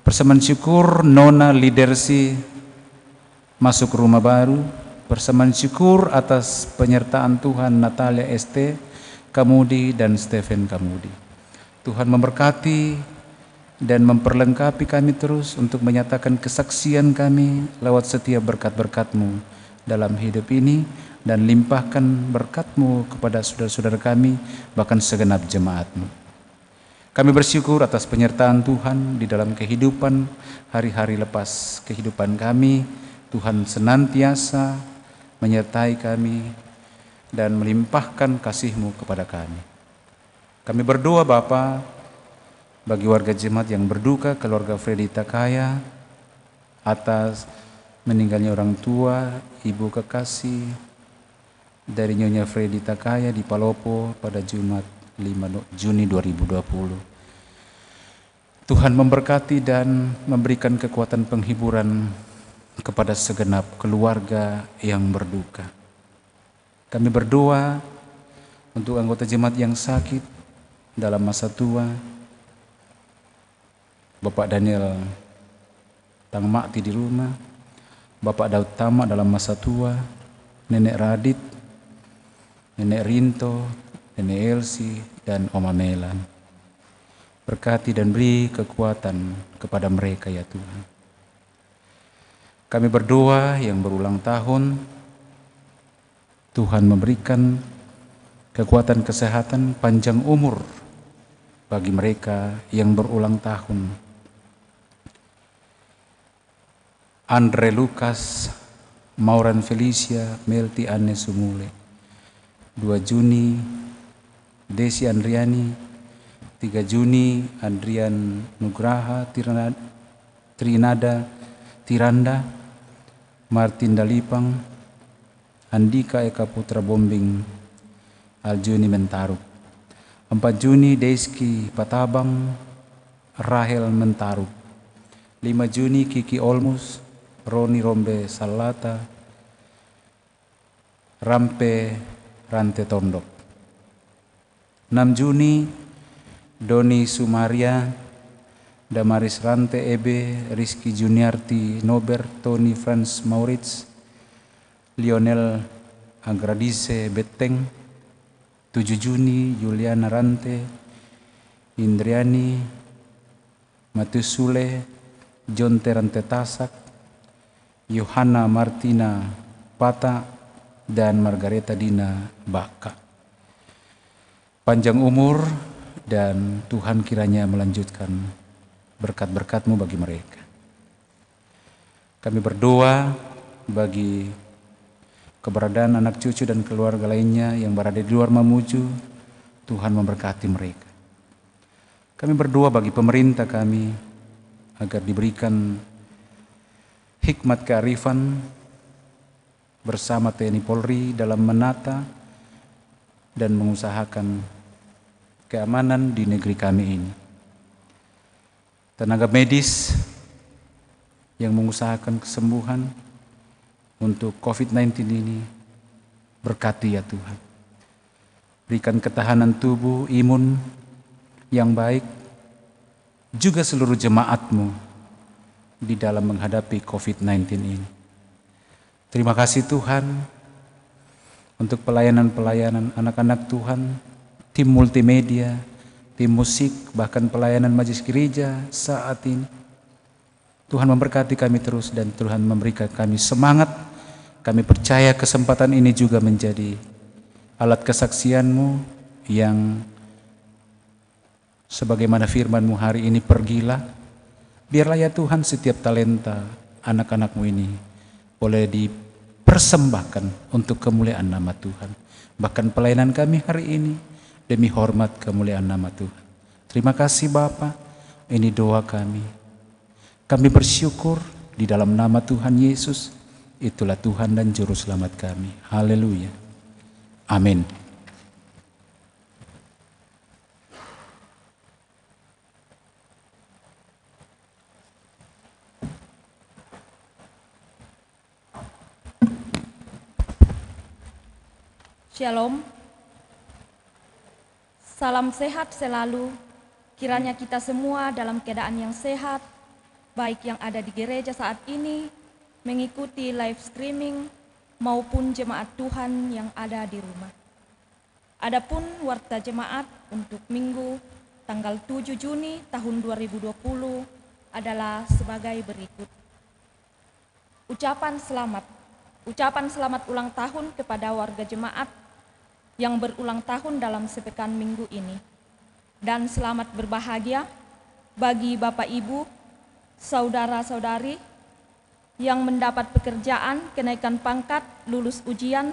persembahan syukur Nona Lidersi masuk rumah baru, persembahan syukur atas penyertaan Tuhan Natalia ST Kamudi dan Stephen Kamudi. Tuhan memberkati dan memperlengkapi kami terus untuk menyatakan kesaksian kami lewat setiap berkat-berkat-Mu dalam hidup ini, dan limpahkan berkat-Mu kepada saudara-saudara kami, bahkan segenap jemaat-Mu. Kami bersyukur atas penyertaan Tuhan di dalam kehidupan hari-hari lepas kehidupan kami. Tuhan senantiasa menyertai kami dan melimpahkan kasih-Mu kepada kami. Kami berdoa Bapa bagi warga jemaat yang berduka, keluarga Freddy Takaya atas meninggalnya orang tua, ibu kekasih dari Nyonya Freddy Takaya di Palopo pada Jumat 5 Juni 2020. Tuhan memberkati dan memberikan kekuatan penghiburan kepada segenap keluarga yang berduka. Kami berdoa untuk anggota jemaat yang sakit dalam masa tua, Bapak Daniel Tangmakti di rumah, Bapak Daud Tama dalam masa tua, Nenek Radit, Nenek Rinto, Nenek Elsi, dan Oma Melan. Berkati dan beri kekuatan kepada mereka ya Tuhan. Kami berdoa yang berulang tahun, Tuhan memberikan kekuatan kesehatan, panjang umur bagi mereka yang berulang tahun. Andre Lukas, Mauran Felicia, Melti Anne Sumule. 2 Juni, Desi Andriani. 3 Juni, Adrian Nugraha Tiranda, Martin Dalipang, Andika Eka Putra Bombing, Aljuni Mentaruk. 4 Juni, Deski Patabang, Rahel Mentaruk. 5 Juni, Kiki Olmus, Roni Rombe Salata, Rampe Rante Tondok. 6 Juni, Doni Sumaria, Damaris Rante Ebe, Rizky Juniarti Nober, Tony Franz Maurits, Lionel Agradise Beteng. 7 Juni, Juliana Rante, Indriani, Matius Sule, John Terante Tasak, Yohana Martina Pata, dan Margareta Dina Baka. Panjang umur dan Tuhan kiranya melanjutkan berkat-berkat-Mu bagi mereka. Kami berdoa bagi keberadaan anak cucu dan keluarga lainnya yang berada di luar Mamuju. Tuhan memberkati mereka. Kami berdoa bagi pemerintah kami agar diberikan hikmat kearifan bersama TNI Polri dalam menata dan mengusahakan keamanan di negeri kami ini. Tenaga medis yang mengusahakan kesembuhan untuk COVID-19 ini, berkati ya Tuhan. Berikan ketahanan tubuh, imun yang baik, juga seluruh jemaat-Mu di dalam menghadapi COVID-19 ini. Terima kasih Tuhan untuk pelayanan-pelayanan anak-anak Tuhan, tim multimedia, tim musik, bahkan pelayanan majelis gereja saat ini. Tuhan memberkati kami terus dan Tuhan memberikan kami semangat. Kami percaya kesempatan ini juga menjadi alat kesaksian-Mu yang sebagaimana firman-Mu hari ini, pergilah. Biarlah ya Tuhan setiap talenta anak-anak-Mu ini boleh dipersembahkan untuk kemuliaan nama Tuhan. Bahkan pelayanan kami hari ini demi hormat kemuliaan nama Tuhan. Terima kasih Bapa, ini doa kami. Kami bersyukur di dalam nama Tuhan Yesus. Itulah Tuhan dan Juru Selamat kami. Haleluya. Amin. Shalom. Salam sehat selalu. Kiranya kita semua dalam keadaan yang sehat, baik yang ada di gereja saat ini, mengikuti live streaming, maupun jemaat Tuhan yang ada di rumah. Adapun warta jemaat untuk Minggu tanggal 7 Juni tahun 2020 adalah sebagai berikut. Ucapan selamat ulang tahun kepada warga jemaat yang berulang tahun dalam sepekan minggu ini. Dan selamat berbahagia bagi Bapak Ibu, saudara-saudari yang mendapat pekerjaan, kenaikan pangkat, lulus ujian,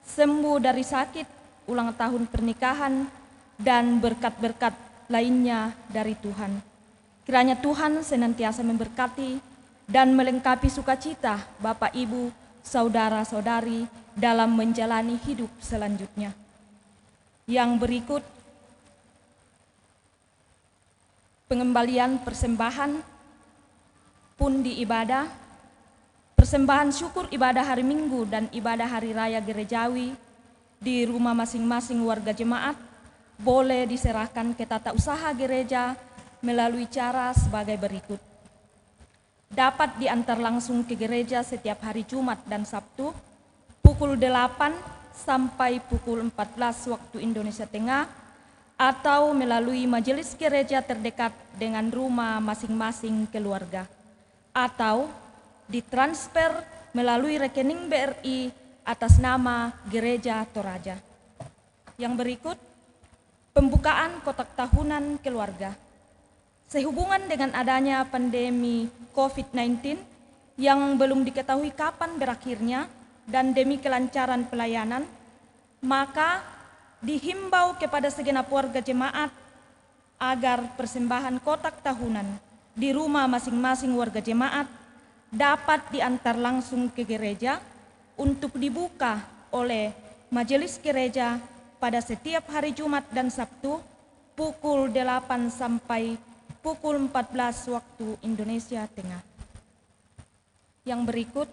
sembuh dari sakit, ulang tahun pernikahan, dan berkat-berkat lainnya dari Tuhan. Kiranya Tuhan senantiasa memberkati dan melengkapi sukacita Bapak Ibu, saudara-saudari dalam menjalani hidup selanjutnya. Yang berikut, pengembalian persembahan pundi ibadah, persembahan syukur ibadah hari Minggu dan ibadah hari raya gerejawi di rumah masing-masing warga jemaat boleh diserahkan ke tata usaha gereja melalui cara sebagai berikut. Dapat diantar langsung ke gereja setiap hari Jumat dan Sabtu pukul 8 sampai pukul 14 waktu Indonesia Tengah, atau melalui majelis gereja terdekat dengan rumah masing-masing keluarga, atau ditransfer melalui rekening BRI atas nama Gereja Toraja. Yang berikut, pembukaan kotak tahunan keluarga. Sehubungan dengan adanya pandemi COVID-19 yang belum diketahui kapan berakhirnya dan demi kelancaran pelayanan, maka dihimbau kepada segenap warga jemaat agar persembahan kotak tahunan di rumah masing-masing warga jemaat dapat diantar langsung ke gereja untuk dibuka oleh majelis gereja pada setiap hari Jumat dan Sabtu pukul 8 sampai pukul 14 waktu Indonesia Tengah. Yang berikut,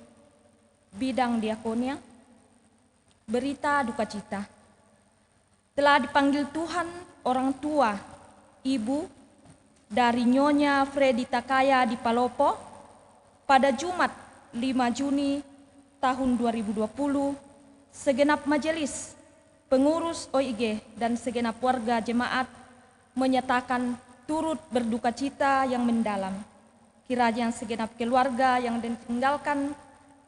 bidang diakonia, berita duka cita. Telah dipanggil Tuhan orang tua, ibu dari Nyonya Fredita Kaya di Palopo pada Jumat 5 Juni tahun 2020, segenap majelis, pengurus OIG dan segenap warga jemaat menyatakan turut berduka cita yang mendalam. Kiranya segenap keluarga yang ditinggalkan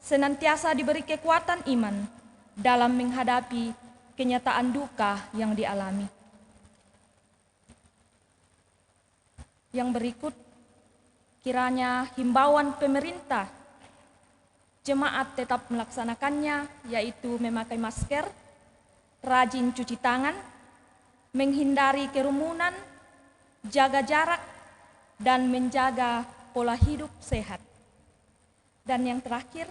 senantiasa diberi kekuatan iman dalam menghadapi kenyataan duka yang dialami. Yang berikut, kiranya himbauan pemerintah jemaat tetap melaksanakannya, yaitu memakai masker, rajin cuci tangan, menghindari kerumunan, jaga jarak, dan menjaga pola hidup sehat. Dan yang terakhir,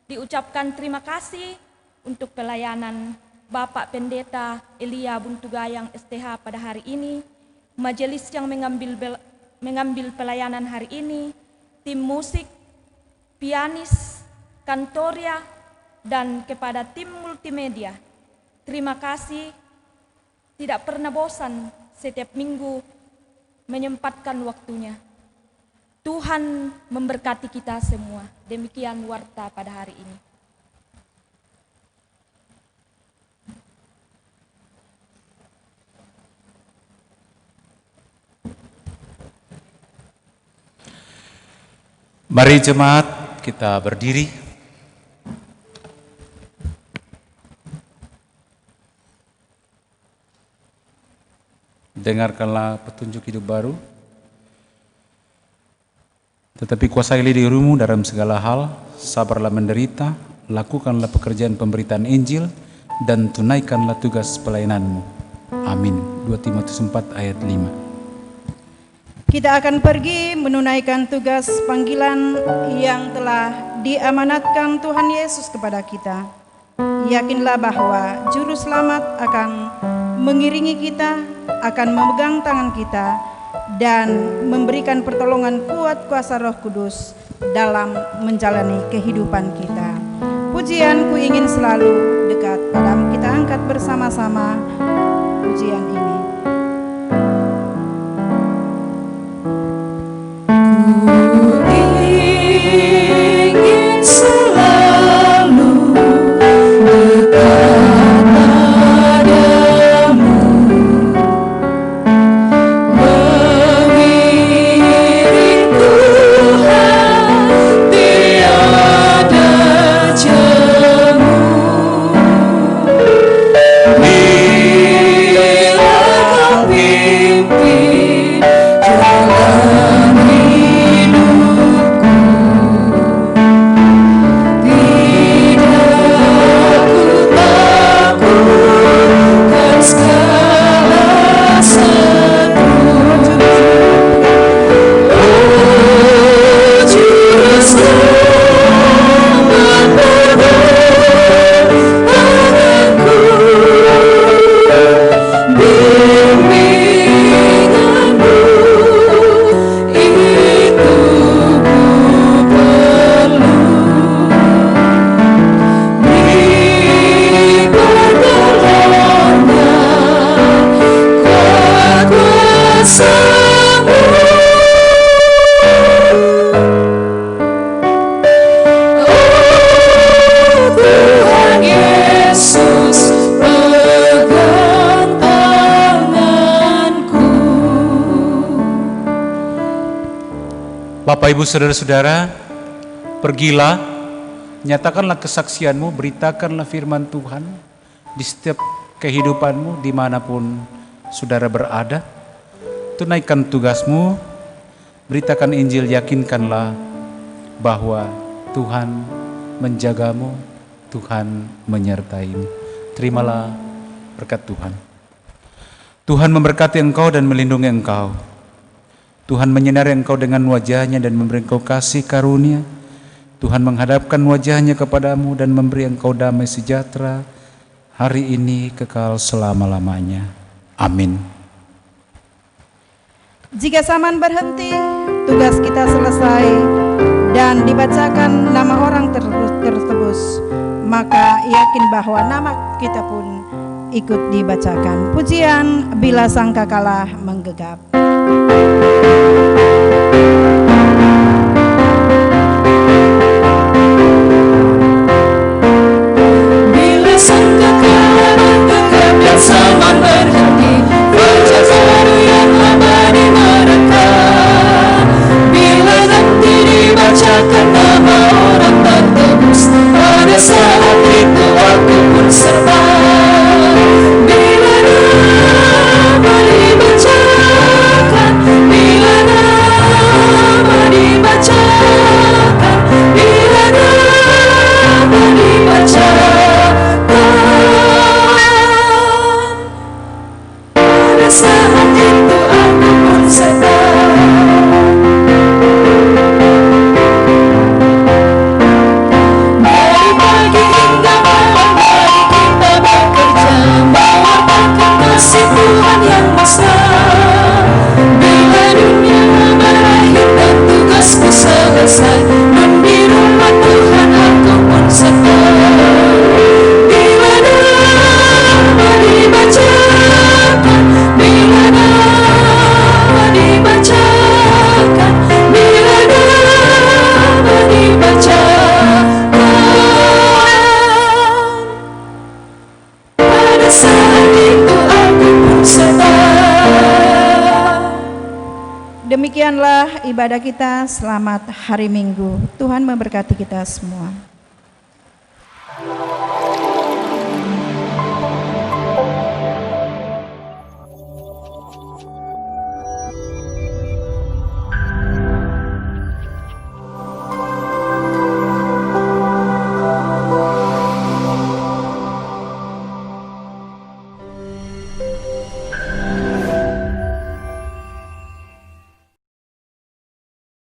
diucapkan terima kasih untuk pelayanan Bapak Pendeta Elia Buntugayang STH pada hari ini, majelis yang mengambil pelayanan hari ini, tim musik, pianis, kantoria, dan kepada tim multimedia. Terima kasih, tidak pernah bosan setiap minggu menyempatkan waktunya. Tuhan memberkati kita semua. Demikian warta pada hari ini. Mari jemaat kita berdiri. Dengarkanlah petunjuk hidup baru. Tetapi kuasailah dirimu dalam segala hal, sabarlah menderita, lakukanlah pekerjaan pemberitaan Injil, dan tunaikanlah tugas pelayananmu. Amin. 2 Timotius 4 ayat 5. Kita akan pergi menunaikan tugas panggilan yang telah diamanatkan Tuhan Yesus kepada kita. Yakinlah bahwa Juru Selamat akan mengiringi kita, akan memegang tangan kita, dan memberikan pertolongan kuat kuasa Roh Kudus dalam menjalani kehidupan kita. Pujian ku ingin selalu dekat padamu. Kita angkat bersama-sama pujian ini. Bapak Ibu Saudara-saudara, pergilah, nyatakanlah kesaksianmu, beritakanlah firman Tuhan di setiap kehidupanmu dimanapun saudara berada. Tunaikan tugasmu, beritakan Injil, yakinkanlah bahwa Tuhan menjagamu, Tuhan menyertaimu. Terimalah berkat Tuhan. Tuhan memberkati engkau dan melindungi engkau. Tuhan menyinari engkau dengan wajahnya dan memberi engkau kasih karunia. Tuhan menghadapkan wajahnya kepadamu dan memberi engkau damai sejahtera hari ini kekal selama-lamanya. Amin. Jika zaman berhenti, tugas kita selesai dan dibacakan nama orang tertebus, maka yakin bahwa nama kita pun ikut dibacakan. Pujian Bila Sangkakala Menggegap. Bila sangkakala menggegap dan zaman berhenti, wajah baru yang abadi merekam. Bila nanti dibacakan nama orang tertebus, pada saat itu aku pun serta. Bila nama dibacakan, bila nama dibacakan, bila nama dibacakan, pada saat itu aku pun serta. Dari pagi hingga malam hari kita bekerja, mewartakan kasih Tuhan yang besar. Bila dunia berakhir dan tugasku selesai, dan di rumah Tuhan aku pun serta. Bila nama dibacakan, bila nama dibacakan, bila nama dibacakan, pada saat itu aku pun serta. Demikianlah ibadah kita. Selamat hari Minggu. Tuhan memberkati kita semua.